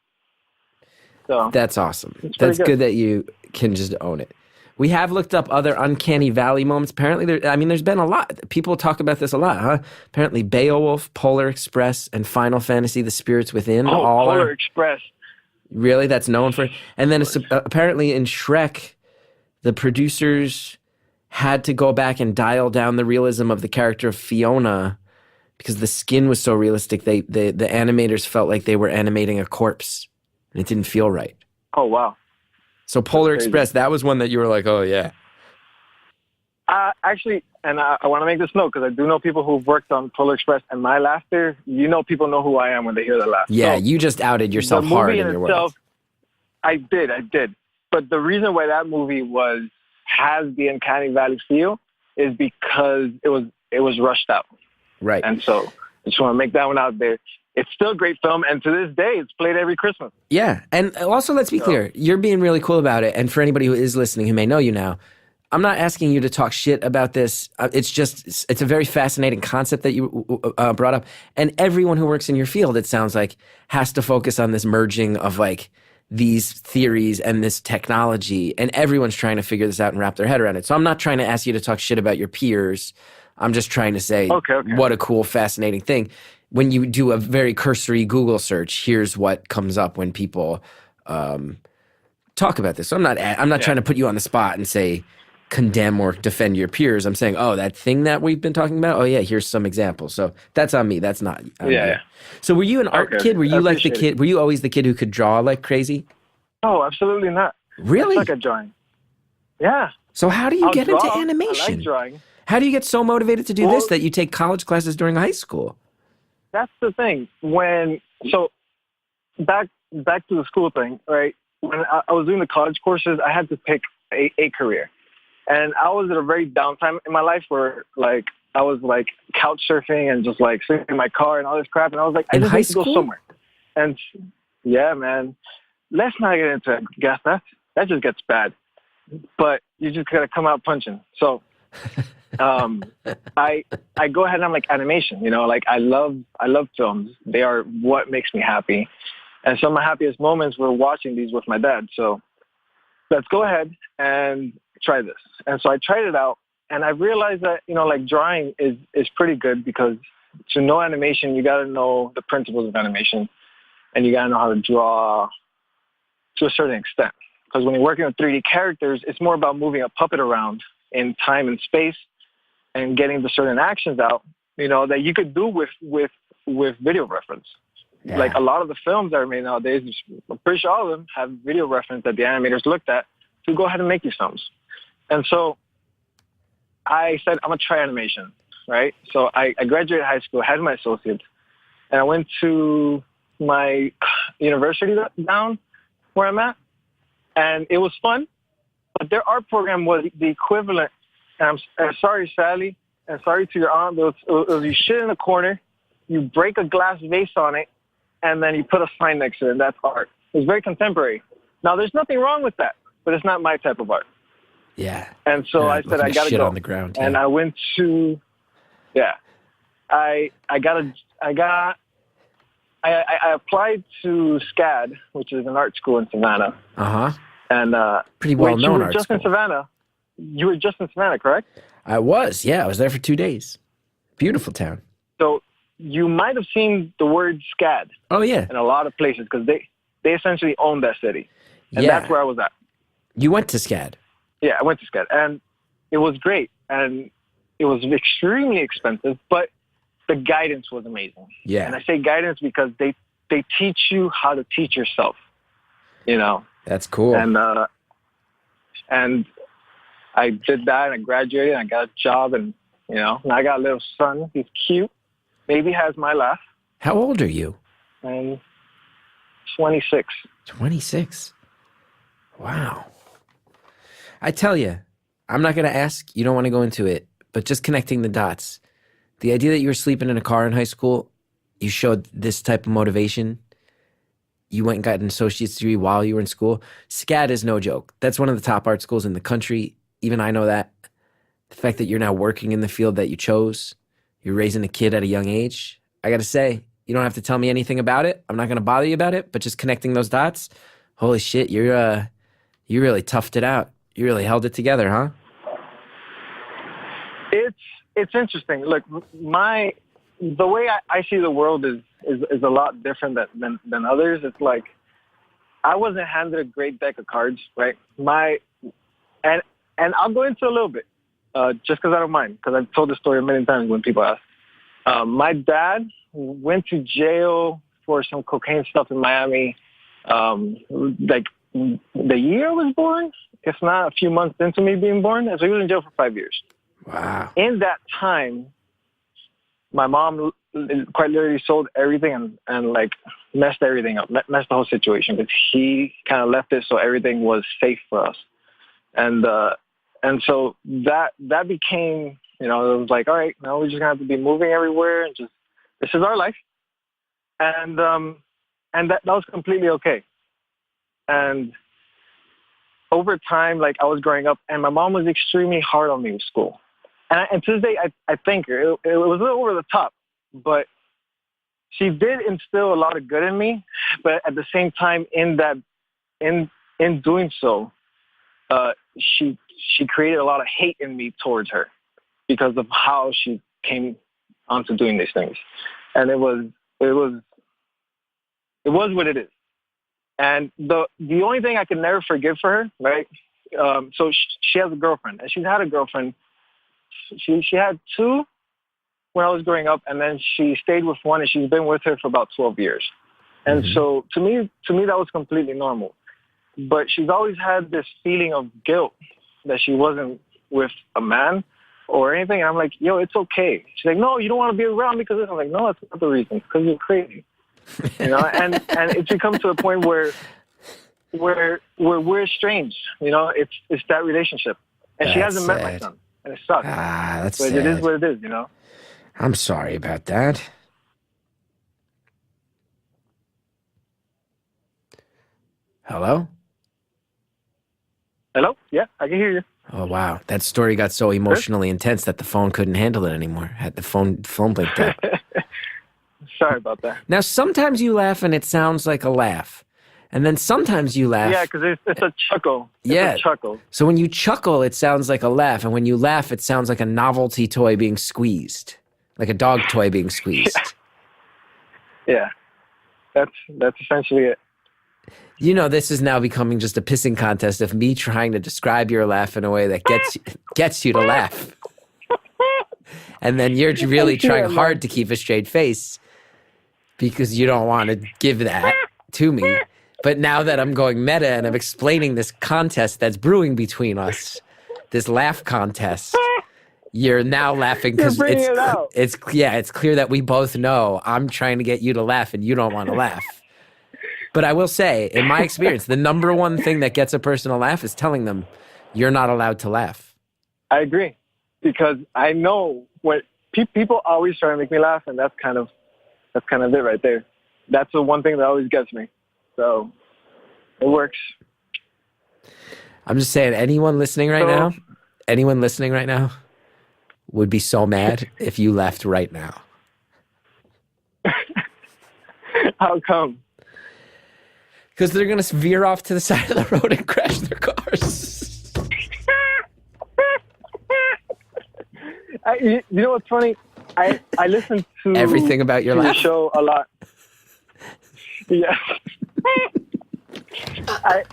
So that's awesome. That's good that you can just own it. We have looked up other Uncanny Valley moments. Apparently, there's been a lot. People talk about this a lot, huh? Apparently, Beowulf, Polar Express, and Final Fantasy: The Spirits Within. Polar Express. Really? That's known for... And then apparently in Shrek, the producers had to go back and dial down the realism of the character of Fiona because the skin was so realistic. The animators felt like they were animating a corpse, and it didn't feel right. Oh, wow. So Polar Express, that was one that you were like, oh, yeah. Actually, and I want to make this note because I do know people who've worked on Polar Express, and my laughter, people know who I am when they hear the laugh. Yeah, so you just outed yourself hard in your words. I did. But the reason why that movie has the Uncanny Valley feel is because it was rushed out. Right. And so I just want to make that one out there. It's still a great film, and to this day, it's played every Christmas. Yeah, and also, let's be clear. You're being really cool about it, and for anybody who is listening who may know you now, I'm not asking you to talk shit about this. It's a very fascinating concept that you brought up, and everyone who works in your field, it sounds like, has to focus on this merging of, like, these theories and this technology, and everyone's trying to figure this out and wrap their head around it. So I'm not trying to ask you to talk shit about your peers. I'm just trying to say, what a cool, fascinating thing. When you do a very cursory Google search, here's what comes up when people talk about this. So I'm not trying to put you on the spot and say condemn or defend your peers. I'm saying, that thing that we've been talking about. Oh yeah, here's some examples. So that's on me. That's not. Yeah. So were you an art kid? Were you like the kid? Were you always the kid who could draw like crazy? Oh, absolutely not. Really? I suck at drawing. Yeah. So how do you get into animation? I like drawing. How do you get so motivated to do Well, this that you take college classes during high school? That's the thing. Back to the school thing, right? When I was doing the college courses, I had to pick a career. And I was at a very down time in my life where, like, I was, like, couch surfing and just, like, sitting in my car and all this crap. And I was like, I just need to go somewhere. And, yeah, man, let's not get into it. Guess that just gets bad. But you just got to come out punching. So I go ahead and I'm like, animation, you know, like, I love films. They are what makes me happy. And some of my happiest moments were watching these with my dad. So let's go ahead and try this. And so I tried it out, and I realized that, you know, like, drawing is pretty good, because to know animation, you got to know the principles of animation, and you got to know how to draw to a certain extent. Because when you're working with 3D characters, it's more about moving a puppet around in time and space and getting the certain actions out, you know, that you could do with video reference. Yeah. Like, a lot of the films that are made nowadays, I'm pretty sure all of them have video reference that the animators looked at to go ahead and make these films. And so I said, I'm going to try animation, right? So I graduated high school, had my associates, and I went to my university down where I'm at, and it was fun, but their art program was the equivalent. And I'm sorry, Sally, and sorry to your aunt, but it was you shit in a corner, you break a glass vase on it, and then you put a sign next to it, and that's art. It was very contemporary. Now, there's nothing wrong with that, but it's not my type of art. Yeah. And so I said, I got to go. On the ground, yeah. And I went to, I applied to SCAD, which is an art school in Savannah. Uh-huh. And pretty well-known art just school. In Savannah. You were just in Savannah, correct? I was, yeah. I was there for 2 days. Beautiful town. So you might have seen the word SCAD. Oh, yeah. In a lot of places, because they essentially own that city. And that's where I was at. You went to SCAD? Yeah, I went to SCAD. And it was great. And it was extremely expensive, but the guidance was amazing. Yeah. And I say guidance because they teach you how to teach yourself, you know. That's cool. And I did that, and I graduated, and I got a job, and, you know, now I got a little son. He's cute. Maybe has my laugh. How old are you? I'm 26. 26. Wow. I tell you, I'm not going to ask. You don't want to go into it, but just connecting the dots. The idea that you were sleeping in a car in high school, you showed this type of motivation. You went and got an associate's degree while you were in school. SCAD is no joke. That's one of the top art schools in the country. Even I know that. The fact that you're now working in the field that you chose, you're raising a kid at a young age. I got to say, you don't have to tell me anything about it. I'm not going to bother you about it, but just connecting those dots, holy shit, you really toughed it out. You really held it together, huh? It's interesting. Look, the way I see the world is a lot different than others. It's like, I wasn't handed a great deck of cards, right? And I'll go into a little bit, just because I don't mind, because I've told this story many times when people ask. My dad went to jail for some cocaine stuff in Miami, like the year I was born, if not a few months into me being born. And so he was in jail for 5 years. Wow. In that time, my mom quite literally sold everything and like messed everything up, messed the whole situation, because he kind of left it so everything was safe for us. And so that became, you know, it was like, all right, now we're just gonna have to be moving everywhere, and just, this is our life. And that was completely okay. And over time, like, I was growing up, and my mom was extremely hard on me with school. And to this day, I thank her. It was a little over the top, but she did instill a lot of good in me. But at the same time, in doing so, she created a lot of hate in me towards her because of how she came onto doing these things. And it was what it is. And the only thing I can never forgive for her, right? So she has a girlfriend, and she's had a girlfriend. She had two when I was growing up, and then she stayed with one, and she's been with her for about 12 years. And so to me, that was completely normal. But she's always had this feeling of guilt that she wasn't with a man. or anything. And I'm like, yo, it's okay. She's like, no, you don't want to be around me because this. I'm like, no, that's not the reason. Because you're crazy. You know, and it's become to a point where we're estranged. You know, it's that relationship, and she hasn't met my son, and it sucks. That's but sad. It is what it is. You know. I'm sorry about that. Hello? Hello? Yeah, I can hear you. Oh, wow. That story got so emotionally intense that the phone couldn't handle it anymore. Had the phone blinked out. Sorry about that. Now, sometimes you laugh and it sounds like a laugh. And then sometimes you laugh. Yeah, because it's a chuckle. It's a chuckle. So when you chuckle, it sounds like a laugh. And when you laugh, it sounds like a novelty toy being squeezed. Like a dog toy being squeezed. Yeah. That's essentially it. You know, this is now becoming just a pissing contest of me trying to describe your laugh in a way that gets you to laugh. And then you're really trying hard to keep a straight face because you don't want to give that to me. But now that I'm going meta and I'm explaining this contest that's brewing between us, this laugh contest, you're now laughing because it's clear that we both know I'm trying to get you to laugh and you don't want to laugh. But I will say, in my experience, the number one thing that gets a person to laugh is telling them you're not allowed to laugh. I agree, because I know what people always try to make me laugh, and that's kind of it right there. That's the one thing that always gets me. So it works. I'm just saying, anyone listening right now would be so mad if you left right now. How come? Because they're going to veer off to the side of the road and crash their cars. You know what's funny? I listen to everything about your life show a lot. Yeah.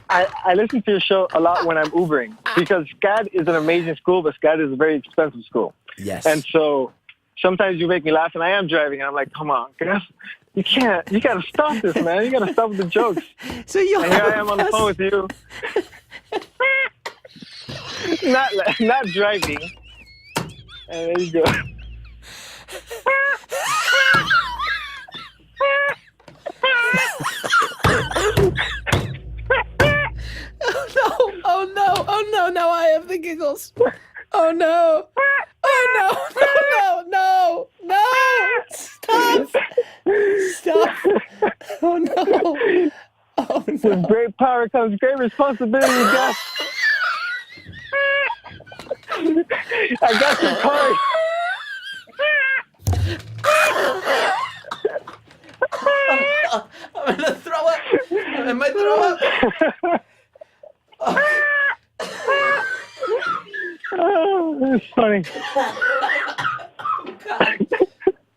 I listen to your show a lot when I'm Ubering, because SCAD is an amazing school, but SCAD is a very expensive school. Yes. And so sometimes you make me laugh, and I am driving, and I'm like, come on, guys. You got to stop this, man. You got to stop with the jokes. So here I am on the phone with you. not driving. And there you go. Oh no, now I have the giggles. Oh no. Stop. Oh no. With great power comes great responsibility, guys. I got your card. I'm gonna throw up. I might throw up. Oh, that's funny.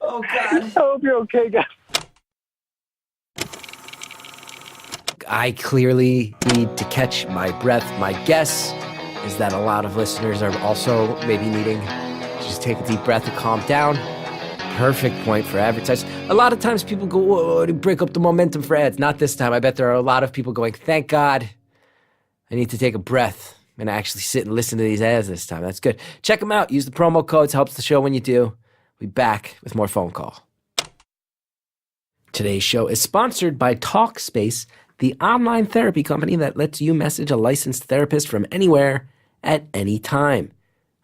Oh God. I hope you're okay, guys. I clearly need to catch my breath. My guess is that a lot of listeners are also maybe needing to just take a deep breath and calm down. Perfect point for advertising. A lot of times people go, whoa, to break up the momentum for ads. Not this time. I bet there are a lot of people going, thank God, I need to take a breath and actually sit and listen to these ads this time. That's good. Check them out. Use the promo codes. Helps the show when you do. We'll be back with more phone call. Today's show is sponsored by Talkspace, the online therapy company that lets you message a licensed therapist from anywhere at any time.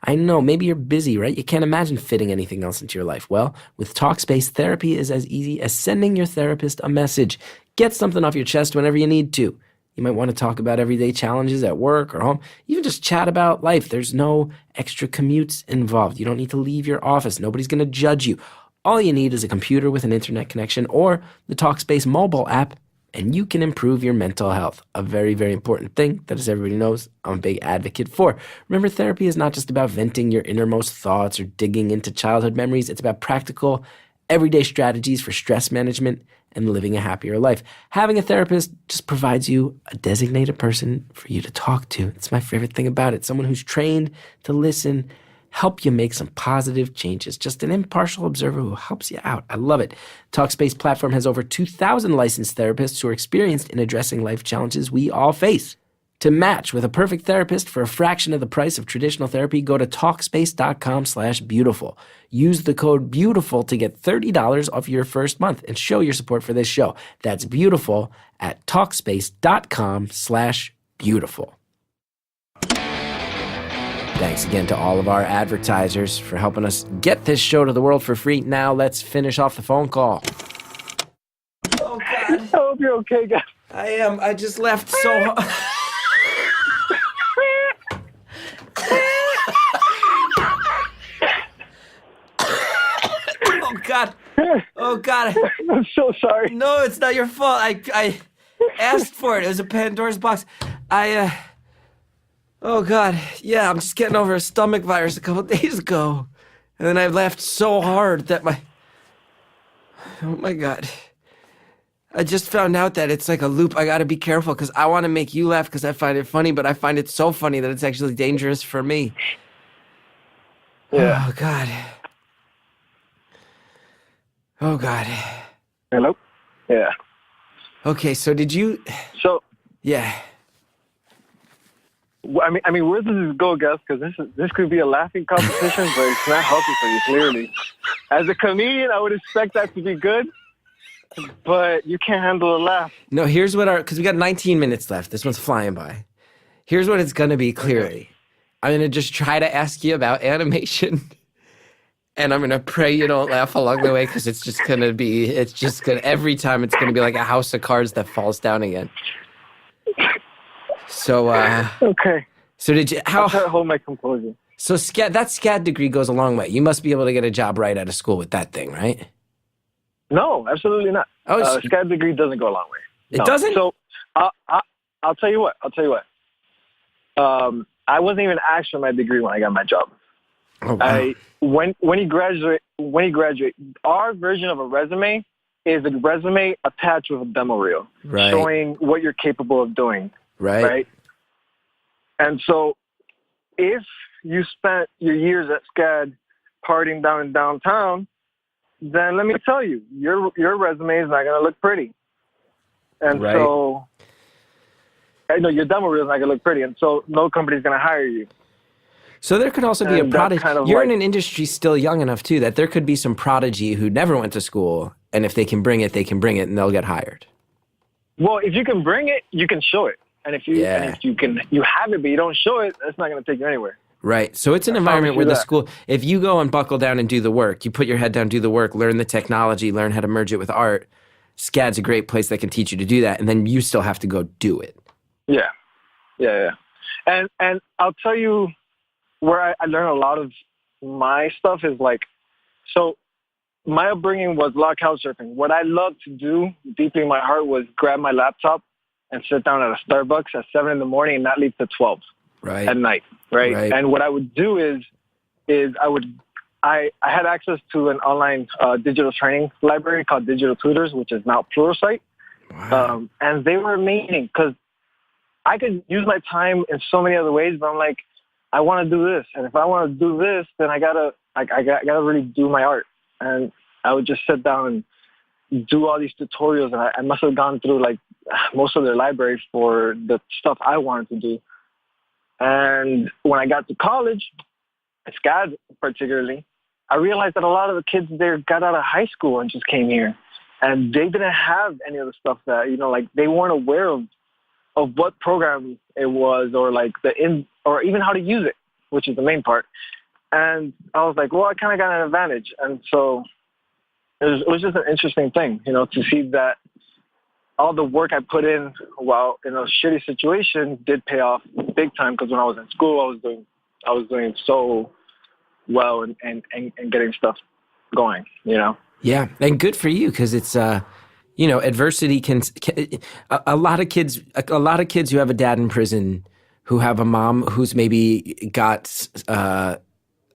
I know, maybe you're busy, right? You can't imagine fitting anything else into your life. Well, with Talkspace, therapy is as easy as sending your therapist a message. Get something off your chest whenever you need to. You might want to talk about everyday challenges at work or home. Even just chat about life. There's no extra commutes involved. You don't need to leave your office. Nobody's going to judge you. All you need is a computer with an internet connection or the Talkspace mobile app, and you can improve your mental health. A very, very important thing that, as everybody knows, I'm a big advocate for. Remember, therapy is not just about venting your innermost thoughts or digging into childhood memories. It's about practical, everyday strategies for stress management and living a happier life. Having a therapist just provides you a designated person for you to talk to. It's my favorite thing about it. Someone who's trained to listen, help you make some positive changes. Just an impartial observer who helps you out. I love it. Talkspace platform has over 2,000 licensed therapists who are experienced in addressing life challenges we all face. To match with a perfect therapist for a fraction of the price of traditional therapy, go to Talkspace.com/beautiful. Use the code BEAUTIFUL to get $30 off your first month and show your support for this show. That's beautiful at Talkspace.com/beautiful. Thanks again to all of our advertisers for helping us get this show to the world for free. Now let's finish off the phone call. Oh, God. I hope you're okay, guys. I am. I just left so... Oh, God. Oh, God. I'm so sorry. No, it's not your fault. I asked for it. It was a Pandora's box. Oh, God. Yeah, I'm just getting over a stomach virus a couple days ago. And then I laughed so hard that oh, my God. I just found out that it's like a loop. I got to be careful because I want to make you laugh because I find it funny, but I find it so funny that it's actually dangerous for me. Yeah. Oh, God. Oh, God. Hello? Yeah. Okay, so did you... So, Yeah. I mean, where does this go, Gus? Because this could be a laughing competition, but it's not healthy for you, clearly. As a comedian, I would expect that to be good, but you can't handle a laugh. No, here's what because we got 19 minutes left. This one's flying by. Here's what it's going to be, clearly. I'm going to just try to ask you about animation, and I'm going to pray you don't laugh along the way, because it's just going to, every time it's going to be like a house of cards that falls down again. So, Okay. So did you, I'll try to hold my composure. So that SCAD degree goes a long way. You must be able to get a job right out of school with that thing, right? No, absolutely not. Oh, SCAD degree doesn't go a long way. It doesn't? So, I'll tell you what. I wasn't even asked for my degree when I got my job. Oh, wow. When you graduate, our version of a resume is a resume attached with a demo reel, Right. showing what you're capable of doing. Right. And so, if you spent your years at SCAD partying down in downtown, then let me tell you, your resume is not going to look pretty. And Right. so, I know your demo reel is not going to look pretty, and so no company's going to hire you. So there could also be And a prodigy. that's kind of You're like- in an industry still young enough, too, that there could be some prodigy who never went to school, and if they can bring it, and they'll get hired. Well, if you can bring it, you can show it. And if you have it, but you don't show it, that's not going to take you anywhere. Right. So it's an environment where the school, if you go and buckle down and do the work, you put your head down, do the work, learn the technology, learn how to merge it with art, SCAD's a great place that can teach you to do that, and then you still have to go do it. Yeah. And I'll tell you where I learned a lot of my stuff is like, so my upbringing was a lot of couch surfing. What I loved to do deeply in my heart was grab my laptop and sit down at a Starbucks at 7 a.m. and not leave till 12 at night, right? And what I would do is I had access to an online digital training library called Digital Tutors, which is now Pluralsight. Wow. And they were amazing because I could use my time in so many other ways, but I'm like, I want to do this. And if I want to do this, then I gotta really do my art. And I would just sit down and do all these tutorials. And I must have gone through like most of their library for the stuff I wanted to do. And when I got to college, SCAD particularly, I realized that a lot of the kids there got out of high school and just came here. And they didn't have any of the stuff that, like they weren't aware of what program it was or like or even how to use it, which is the main part. And I was like, well, I kind of got an advantage. And so it was just an interesting thing, to see that all the work I put in while in a shitty situation did pay off big time. Because when I was in school, I was doing so well and getting stuff going, Yeah, and good for you because it's adversity can a lot of kids who have a dad in prison, who have a mom who's maybe got a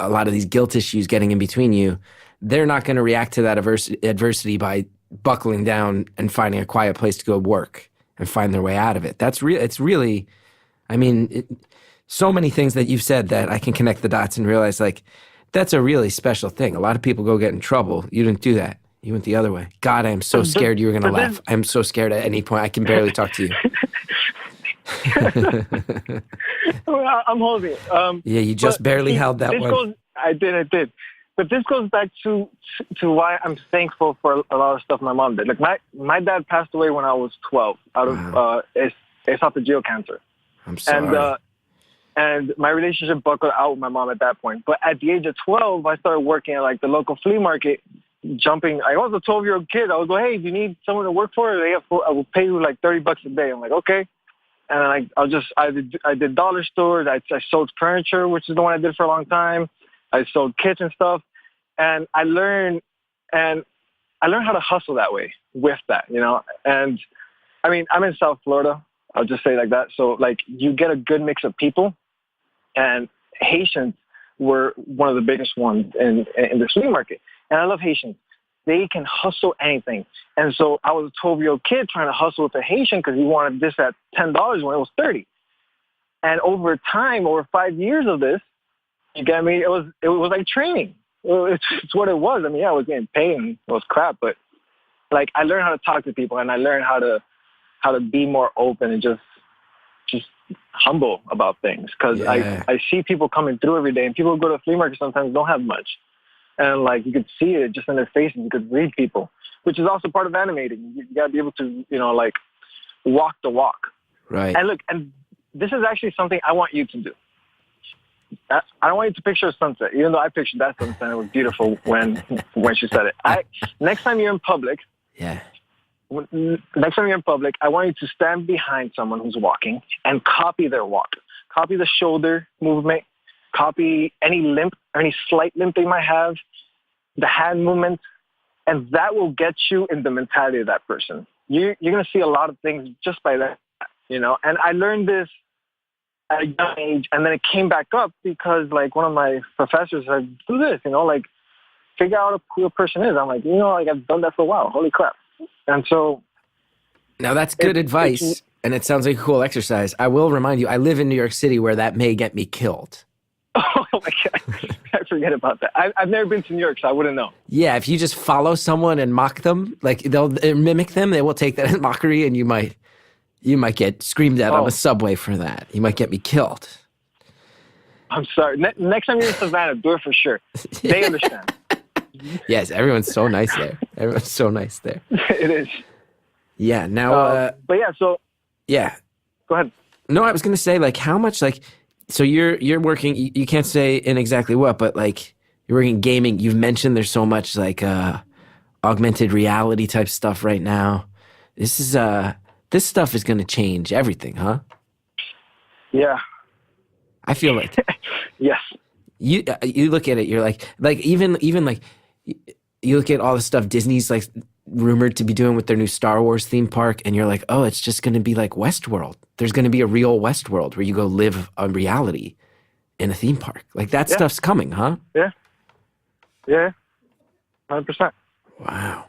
lot of these guilt issues getting in between you. They're not going to react to that adversity by buckling down and finding a quiet place to go work and find their way out of it. It's really, so many things that you've said that I can connect the dots and realize like that's a really special thing. A lot of people go get in trouble. You didn't do that. You went the other way. God, I am so scared you were going to laugh. I'm so scared at any point. I can barely talk to you. I'm holding it. Yeah, you just barely held that one. I did. But this goes back to why I'm thankful for a lot of stuff my mom did. Like my dad passed away when I was 12 out of esophageal cancer. I'm sorry. And my relationship buckled out with my mom at that point. But at the age of 12, I started working at like the local flea market, jumping. I was a 12-year-old kid. I was like, hey, do you need someone to work for? I will pay you like $30 a day. I'm like, okay. And I did dollar stores. I sold furniture, which is the one I did for a long time. I sold kitchen stuff, and I learned how to hustle that way with that, you know. And I mean, I'm in South Florida. I'll just say it like that. So like you get a good mix of people, and Haitians were one of the biggest ones in the flea market. And I love Haitians. They can hustle anything. And so I was a 12-year-old kid trying to hustle with a Haitian because he wanted this at $10 when it was $30. And over time, over 5 years of this, you get me? It was like training. It's what it was. I mean, yeah, I was getting paid and it was crap, but like I learned how to talk to people, and I learned how to be more open and just humble about things. Because I see people coming through every day, and people who go to the flea market sometimes don't have much, and like you could see it just in their faces. You could read people, which is also part of animating. You got to be able to, you know, like walk the walk. Right. And look, and this is actually something I want you to do. I don't want you to picture a sunset, even though I pictured that sunset. It was beautiful when she said it. Next time you're in public, I want you to stand behind someone who's walking and copy their walk. Copy the shoulder movement. Copy any limp or any slight limp they might have, the hand movement, and that will get you in the mentality of that person. You're going to see a lot of things just by that, you know. And I learned this at a young age, and then it came back up because like one of my professors said, do this, you know, like figure out who a person is. I'm like, you know, like I've done that for a while. Holy crap. And so now that's good advice, and it sounds like a cool exercise. I will remind you, I live in New York City where that may get me killed. Oh my God. I forget about that. I've never been to New York, so I wouldn't know. Yeah, if you just follow someone and mock them, like they'll mimic them, they will take that as mockery, and you might get screamed at on a subway for that. You might get me killed. I'm sorry. Next time you're in Savannah, do it for sure. They understand. Yes, everyone's so nice there. Everyone's so nice there. It is. Yeah, now... but yeah, so... Yeah. Go ahead. No, I was going to say, like, how much, like... So you're working... You can't say in exactly what, but, like, you're working in gaming. You've mentioned there's so much, like, augmented reality type stuff right now. This is... This stuff is going to change everything, huh? Yeah. I feel like... Yes. You look at it, you're like even like you look at all the stuff Disney's like rumored to be doing with their new Star Wars theme park, and you're like, oh, it's just going to be like Westworld. There's going to be a real Westworld where you go live a reality in a theme park. Like that stuff's coming, huh? Yeah. Yeah. 100%. Wow.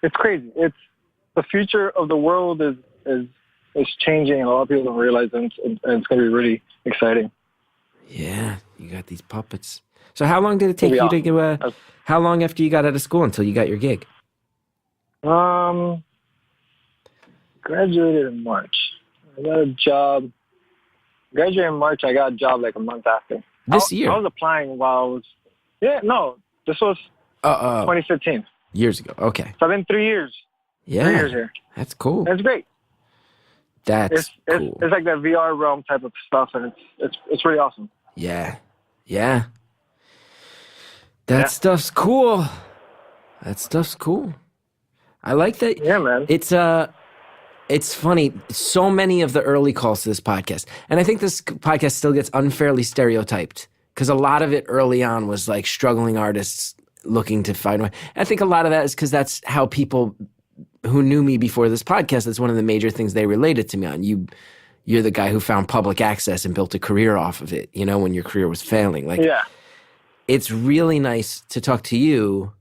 It's crazy. It's the future of the world is changing, and a lot of people don't realize it, and it's going to be really exciting. Yeah, you got these puppets. So how long did it take you to go? How long after you got out of school until you got your gig? Graduated in March. I got a job. Graduated in March. I got a job like a month after. This year? I was applying while I was... Yeah, no. This was 2015. Years ago. Okay. So I've been 3 years. Yeah. 3 years here. That's cool. That's great. That's cool. It's like that VR realm type of stuff, and it's really awesome. Yeah. Yeah. That stuff's cool. That stuff's cool. I like that. Yeah, man. It's funny. So many of the early calls to this podcast, and I think this podcast still gets unfairly stereotyped because a lot of it early on was like struggling artists looking to find one. I think a lot of that is because that's how people who knew me before this podcast, that's one of the major things they related to me on. You're the guy who found public access and built a career off of it, you know, when your career was failing. Like, yeah. It's really nice to talk to you,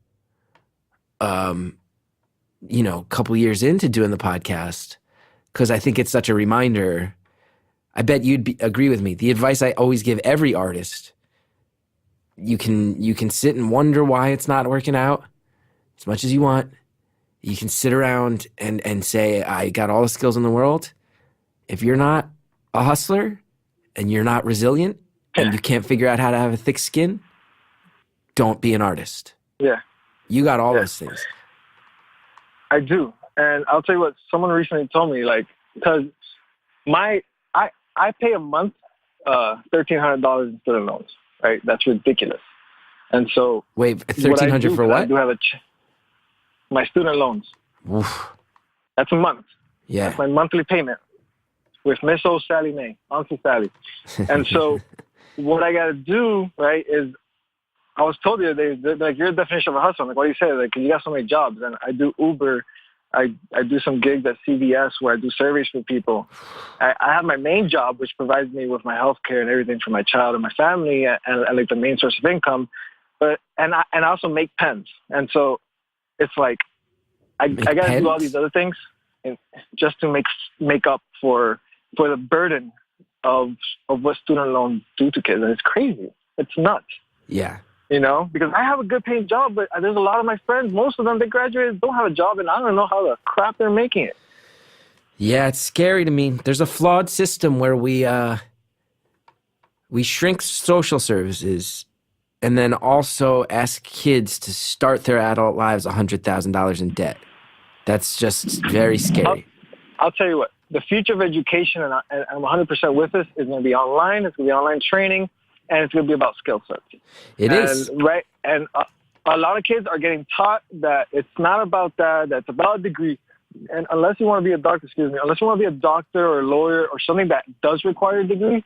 you know, a couple years into doing the podcast, because I think it's such a reminder. I bet you'd agree with me. The advice I always give every artist, you can sit and wonder why it's not working out as much as you want. You can sit around and say, I got all the skills in the world. if you're not a hustler and you're not resilient and you can't figure out how to have a thick skin, don't be an artist. Yeah. You got all those things. I do. And I'll tell you what, someone recently told me, like, because I pay a month $1,300 in student loans, right? That's ridiculous. And so, wait, $1,300 for what? I do have my student loans. Oof. That's a month. Yeah. That's my monthly payment with Miss O. Sally Mae, Auntie Sally. And so, what I got to do, right, is I was told the other day, like, your definition of a hustle. I'm like, what do you say? Like, you got so many jobs. And I do Uber. I do some gigs at CVS where I do surveys for people. I have my main job, which provides me with my health care and everything for my child and my family and like the main source of income. But I also make pens. And so it's like I got to do all these other things and just to make up for the burden of what student loans do to kids. And it's crazy. It's nuts. Yeah. You know, because I have a good paying job, but there's a lot of my friends, most of them, they graduated, don't have a job, and I don't know how the crap they're making it. Yeah, it's scary to me. There's a flawed system where we shrink social services and then also ask kids to start their adult lives $100,000 in debt. That's just very scary. I'll tell you what, the future of education, and I'm 100% with this, is going to be online. It's going to be online training. And it's going to be about skill sets. It is. Right? And a lot of kids are getting taught that it's not about that's about a degree. And unless you want to be a doctor, unless you want to be a doctor or a lawyer or something that does require a degree,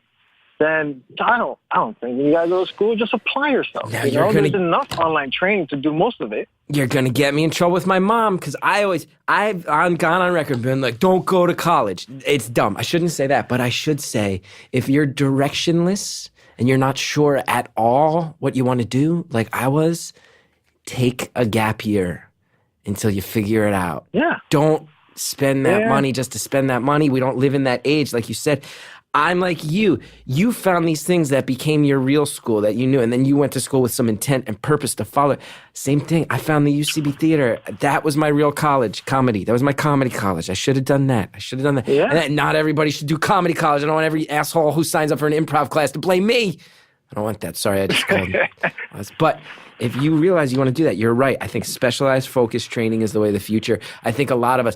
then I don't think you got to go to school. Just apply yourself. Now there's enough online training to do most of it. You're going to get me in trouble with my mom because I've gone on record been like, don't go to college. It's dumb. I shouldn't say that, but I should say if you're directionless and you're not sure at all what you want to do, like I was, take a gap year until you figure it out. Yeah. Don't spend that money just to spend that money. We don't live in that age. Like you said, I'm like you. You found these things that became your real school that you knew, and then you went to school with some intent and purpose to follow. Same thing. I found the UCB Theater. That was my real college, comedy. That was my comedy college. I should have done that. Yeah. And not everybody should do comedy college. I don't want every asshole who signs up for an improv class to blame me. I don't want that. Sorry, I just called. But if you realize you want to do that, you're right. I think specialized focus training is the way of the future. I think a lot of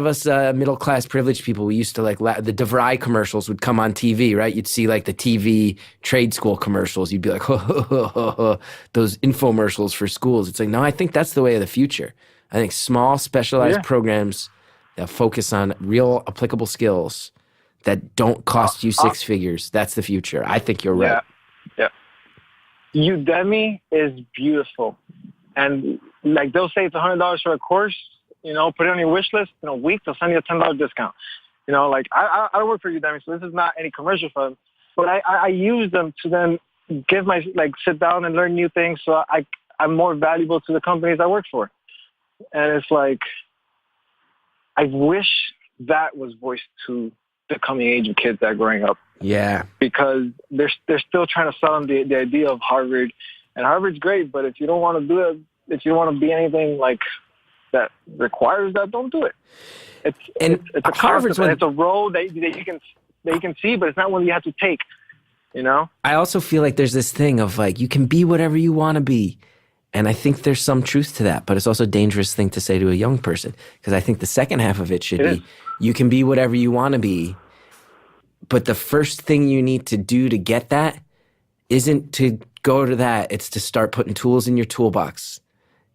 us middle-class privileged people, we used to like the DeVry commercials would come on TV, right? You'd see like the TV trade school commercials. You'd be like, those infomercials for schools. It's like, no, I think that's the way of the future. I think small specialized programs that focus on real applicable skills that don't cost you six figures. That's the future. I think you're right. Yeah. Udemy is beautiful. And like they'll say it's $100 for a course, put it on your wish list. In a week, they'll send you a $10 discount. Like I work for Udemy, so this is not any commercial for them. But I use them to then sit down and learn new things so I'm more valuable to the companies I work for. And it's like, I wish that was voiced to the coming age of kids that are growing up. Yeah. Because they're still trying to sell them the idea of Harvard. And Harvard's great, but if you don't want to do it, if you don't want to be anything like that requires that, don't do it. It's a Harvard's it's a road that you can see, but it's not one you have to take. I also feel like there's this thing of like you can be whatever you want to be. And I think there's some truth to that, but it's also a dangerous thing to say to a young person because I think the second half of it should be you can be whatever you want to be. But the first thing you need to do to get that isn't to go to that. It's to start putting tools in your toolbox.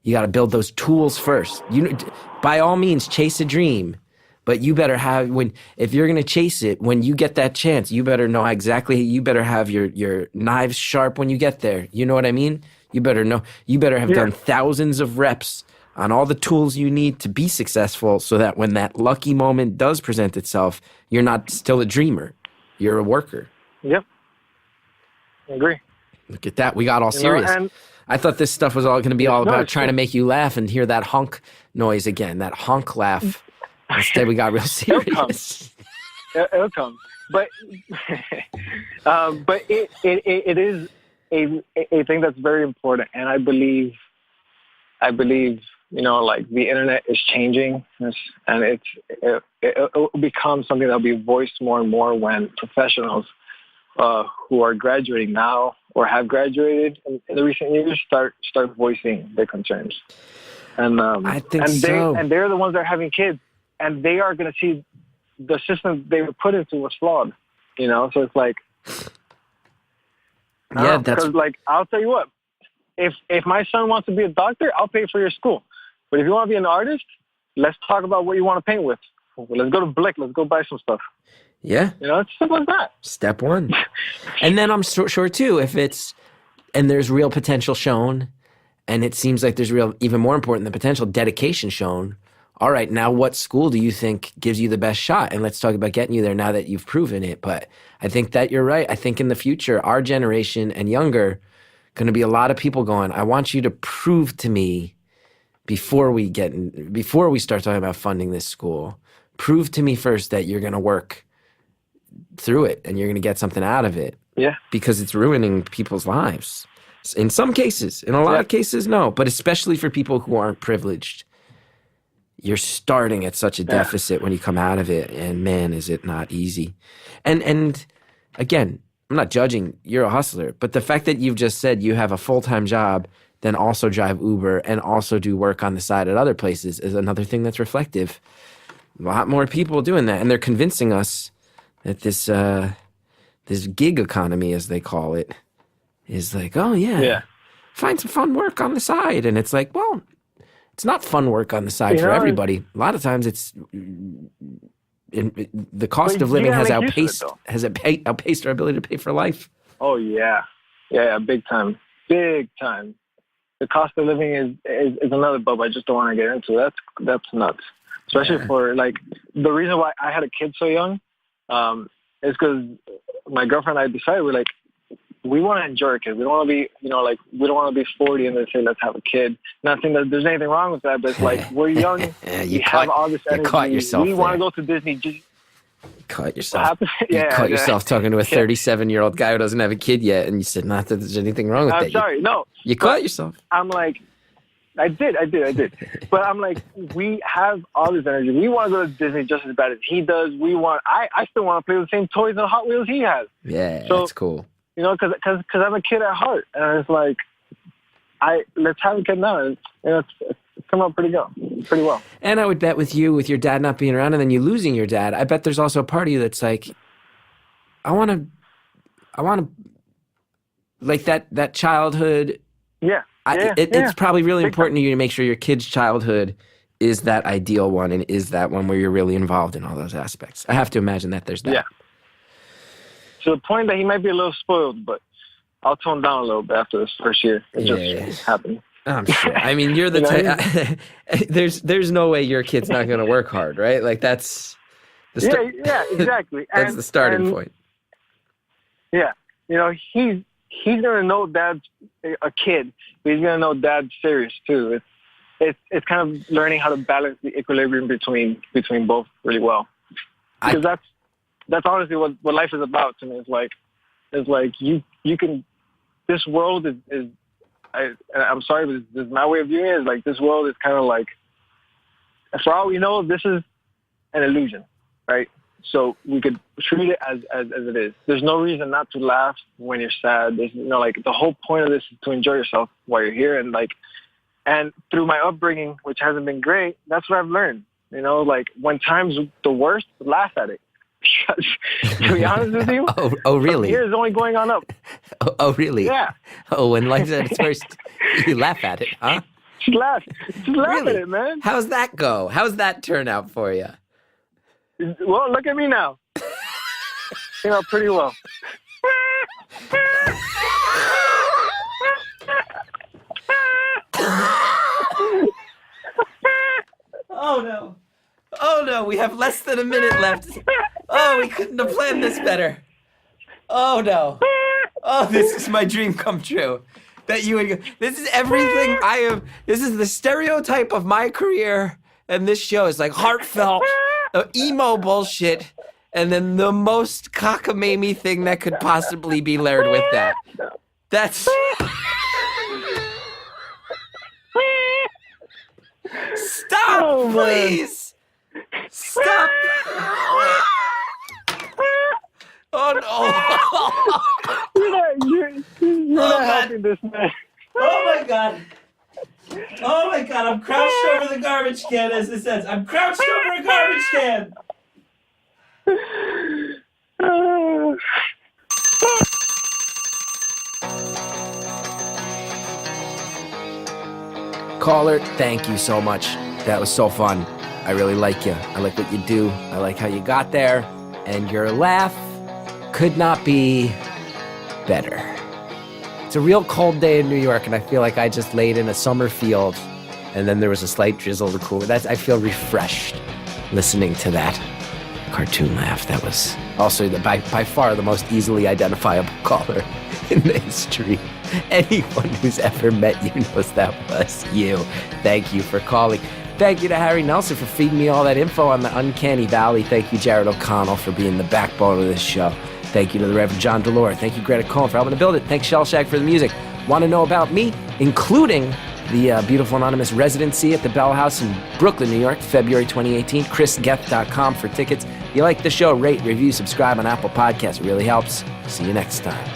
You got to build those tools first. By all means, chase a dream. But you better have, if you're going to chase it, when you get that chance, you better know exactly, you better have your knives sharp when you get there. You know what I mean? You better know, you better have done thousands of reps on all the tools you need to be successful so that when that lucky moment does present itself, you're not still a dreamer. You're a worker. Yep. I agree. Look at that. We got all serious. I thought this stuff was all going to be all about trying to make you laugh and hear that honk noise again, that honk laugh. Instead, we got real serious. It'll come. But it is a thing that's very important. And I believe like the internet is changing, and it will become something that will be voiced more and more when professionals who are graduating now or have graduated in the recent years start voicing their concerns. And I think so. And they're the ones that are having kids, and they are going to see the system they were put into was flawed. So it's like, yeah, that's because like I'll tell you what, if my son wants to be a doctor, I'll pay for your school. But if you want to be an artist, let's talk about what you want to paint with. Let's go to Blick. Let's go buy some stuff. Yeah. It's simple as that. Step one. And then I'm sure too, and there's real potential shown, and it seems like there's even more important than potential, dedication shown. All right, now what school do you think gives you the best shot? And let's talk about getting you there now that you've proven it. But I think that you're right. I think in the future, our generation and younger, going to be a lot of people going, I want you to prove to me before we start talking about funding this school, prove to me first that you're going to work through it and you're going to get something out of it. Yeah. Because it's ruining people's lives. In some cases, in a lot of cases, no, but especially for people who aren't privileged. You're starting at such a deficit when you come out of it, and man, is it not easy. And again, I'm not judging, you're a hustler, but the fact that you've just said you have a full-time job, then also drive Uber and also do work on the side at other places is another thing that's reflective. A lot more people doing that, and they're convincing us that this gig economy, as they call it, is like, oh yeah, find some fun work on the side. And it's like, well, it's not fun work on the side for everybody. A lot of times it's the cost of living has outpaced our ability to pay for life. Oh yeah, big time. The cost of living is another bubble I just don't want to get into. That's nuts. Especially for like the reason why I had a kid so young is because my girlfriend and I decided we want to enjoy our kids. We don't want to be, we don't want to be 40 and then say, let's have a kid. Not saying that there's anything wrong with that, but it's like, we're young. We have all this energy. You caught yourself. We want to go to Disney. Caught yourself. You caught yourself talking to a 37-year-old guy who doesn't have a kid yet, and you said, not that there's anything wrong with that. I'm sorry. No. You caught yourself. I'm like, I did. But I'm like, we have all this energy. We want to go to Disney just as bad as he does. I still want to play with the same toys and Hot Wheels he has. Yeah, so, that's cool. Because I'm a kid at heart, and it's like, let's have a kid now. And, it's come out pretty well. And I would bet with your dad not being around, and then you losing your dad, I bet there's also a part of you that's like, I want to, like that childhood. Yeah. It's probably really important to you to make sure your kid's childhood is that ideal one, and is that one where you're really involved in all those aspects. I have to imagine that there's that. Yeah. To the point that he might be a little spoiled, but I'll tone down a little bit after this first year. It just happened. I'm sure. I mean, you're the type. There's no way your kid's not going to work hard, right? Like that's the exactly. That's the starting point. Yeah, he's gonna know dad's a kid, but he's gonna know dad's serious too. It's kind of learning how to balance the equilibrium between both really well, because that's honestly what life is about to me. It's like you can. This world is I'm sorry, but this is my way of viewing it. Is like this world is kind of like, for all we know, this is an illusion, right? So we could treat it as it is. There's no reason not to laugh when you're sad. There's the whole point of this is to enjoy yourself while you're here, and through my upbringing, which hasn't been great, that's what I've learned. When times the worst, laugh at it. To be honest with you, oh really? Here is only going on up. Oh really? Yeah. Oh, when life's at its worst, you laugh at it, huh? Just laugh at it, man. How's that go? How's that turn out for you? Well, look at me now. Pretty well. Oh no, we have less than a minute left. Oh, we couldn't have planned this better. Oh no. Oh, this is my dream come true. That you would go, this is everything I am. This is the stereotype of my career, and this show is like heartfelt, emo bullshit, and then the most cockamamie thing that could possibly be layered with that. Stop, Oh, man. please. Stop. Oh, no. You're not helping this man. Oh, my God. Oh, my God. I'm crouched over the garbage can, as it says. I'm crouched over a garbage can. Caller, thank you so much. That was so fun. I really like you. I like what you do. I like how you got there. And your laugh could not be better. It's a real cold day in New York, and I feel like I just laid in a summer field, and then there was a slight drizzle to cool. I feel refreshed listening to that cartoon laugh. That was also by far the most easily identifiable caller in the history. Anyone who's ever met you knows that was you. Thank you for calling. Thank you to Harry Nelson for feeding me all that info on the Uncanny Valley. Thank you, Jared O'Connell, for being the backbone of this show. Thank you to the Reverend John Delore. Thank you, Greta Cohn, for helping to build it. Thanks, Shellshag, for the music. Want to know about me, including the Beautiful Anonymous residency at the Bell House in Brooklyn, New York, February 2018. ChrisGethard.com for tickets. If you like the show, rate, review, subscribe on Apple Podcasts. It really helps. See you next time.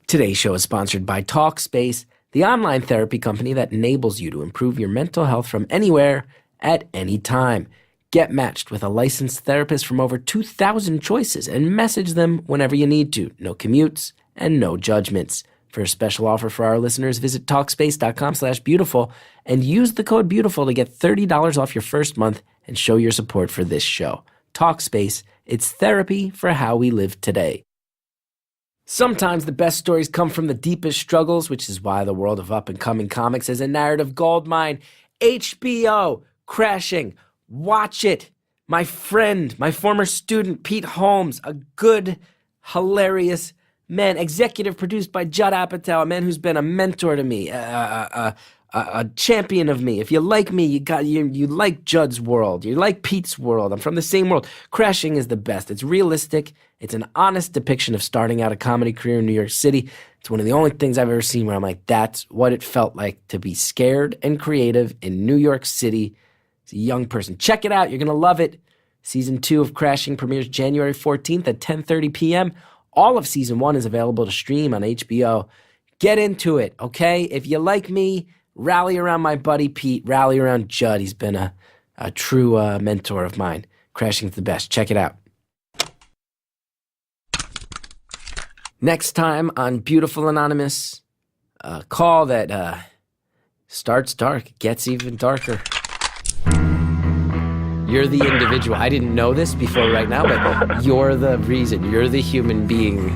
Today's show is sponsored by Talkspace, the online therapy company that enables you to improve your mental health from anywhere, at any time. Get matched with a licensed therapist from over 2,000 choices and message them whenever you need to. No commutes and no judgments. For a special offer for our listeners, visit Talkspace.com/beautiful and use the code BEAUTIFUL to get $30 off your first month and show your support for this show. Talkspace, it's therapy for how we live today. Sometimes the best stories come from the deepest struggles, which is why the world of up-and-coming comics is a narrative goldmine. HBO, Crashing, watch it. My friend, my former student, Pete Holmes, a good, hilarious man, executive produced by Judd Apatow, a man who's been a mentor to me, a champion of me. If you like me, you like Judd's world. You like Pete's world. I'm from the same world. Crashing is the best. It's realistic. It's an honest depiction of starting out a comedy career in New York City. It's one of the only things I've ever seen where I'm like, that's what it felt like to be scared and creative in New York City as a young person. Check it out. You're going to love it. Season 2 of Crashing premieres January 14th at 10:30 p.m. All of Season 1 is available to stream on HBO. Get into it, okay? If you like me, rally around my buddy Pete. Rally around Judd. He's been a true mentor of mine. Crashing's the best. Check it out. Next time on Beautiful Anonymous, a call that starts dark, gets even darker. You're the individual. I didn't know this before right now, but you're the reason. You're the human being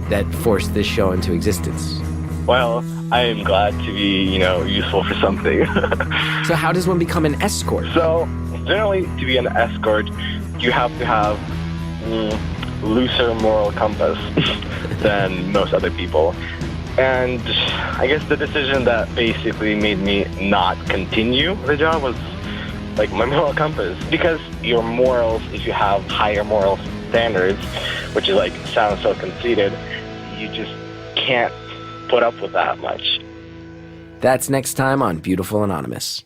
that forced this show into existence. Well, I am glad to be, useful for something. So how does one become an escort? So, generally, to be an escort, you have to have looser moral compass than most other people. And I guess the decision that basically made me not continue the job was like my moral compass. Because your morals, if you have higher moral standards, which is sounds so conceited, you just can't put up with that much. That's next time on Beautiful Anonymous.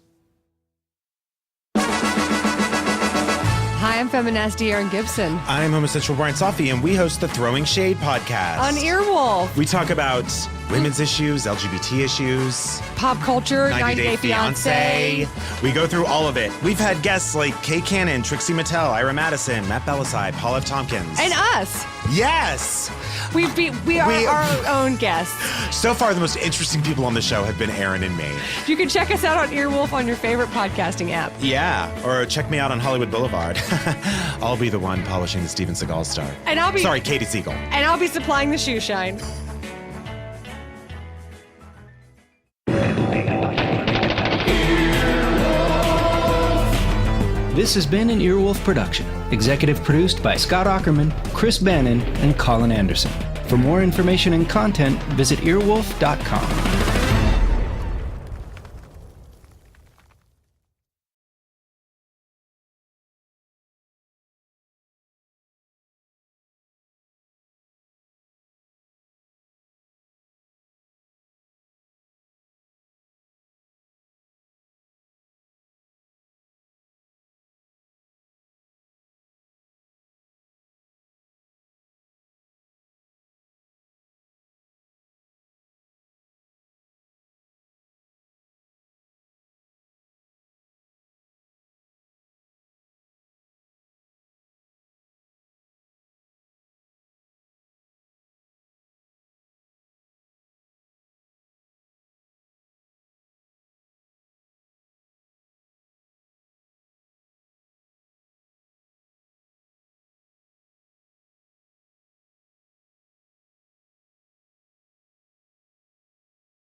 Hi, I'm feminasty Erin Gibson. I'm homosexual Brian Safi, and we host the Throwing Shade podcast. On Earwolf. We talk about women's issues, LGBT issues, pop culture, 90 Day Fiancé. We go through all of it. We've had guests like Kay Cannon, Trixie Mattel, Ira Madison, Matt Belisai, Paul F. Tompkins. And us. Yes! We are our own guests. So far, the most interesting people on the show have been Aaron and me. You can check us out on Earwolf on your favorite podcasting app. Yeah, or check me out on Hollywood Boulevard. I'll be the one polishing the Steven Seagal star. And I'll be... Sorry, Katie Siegel. And I'll be supplying the shoe shine. This has been an Earwolf production, executive produced by Scott Ackerman, Chris Bannon, and Colin Anderson. For more information and content, visit earwolf.com.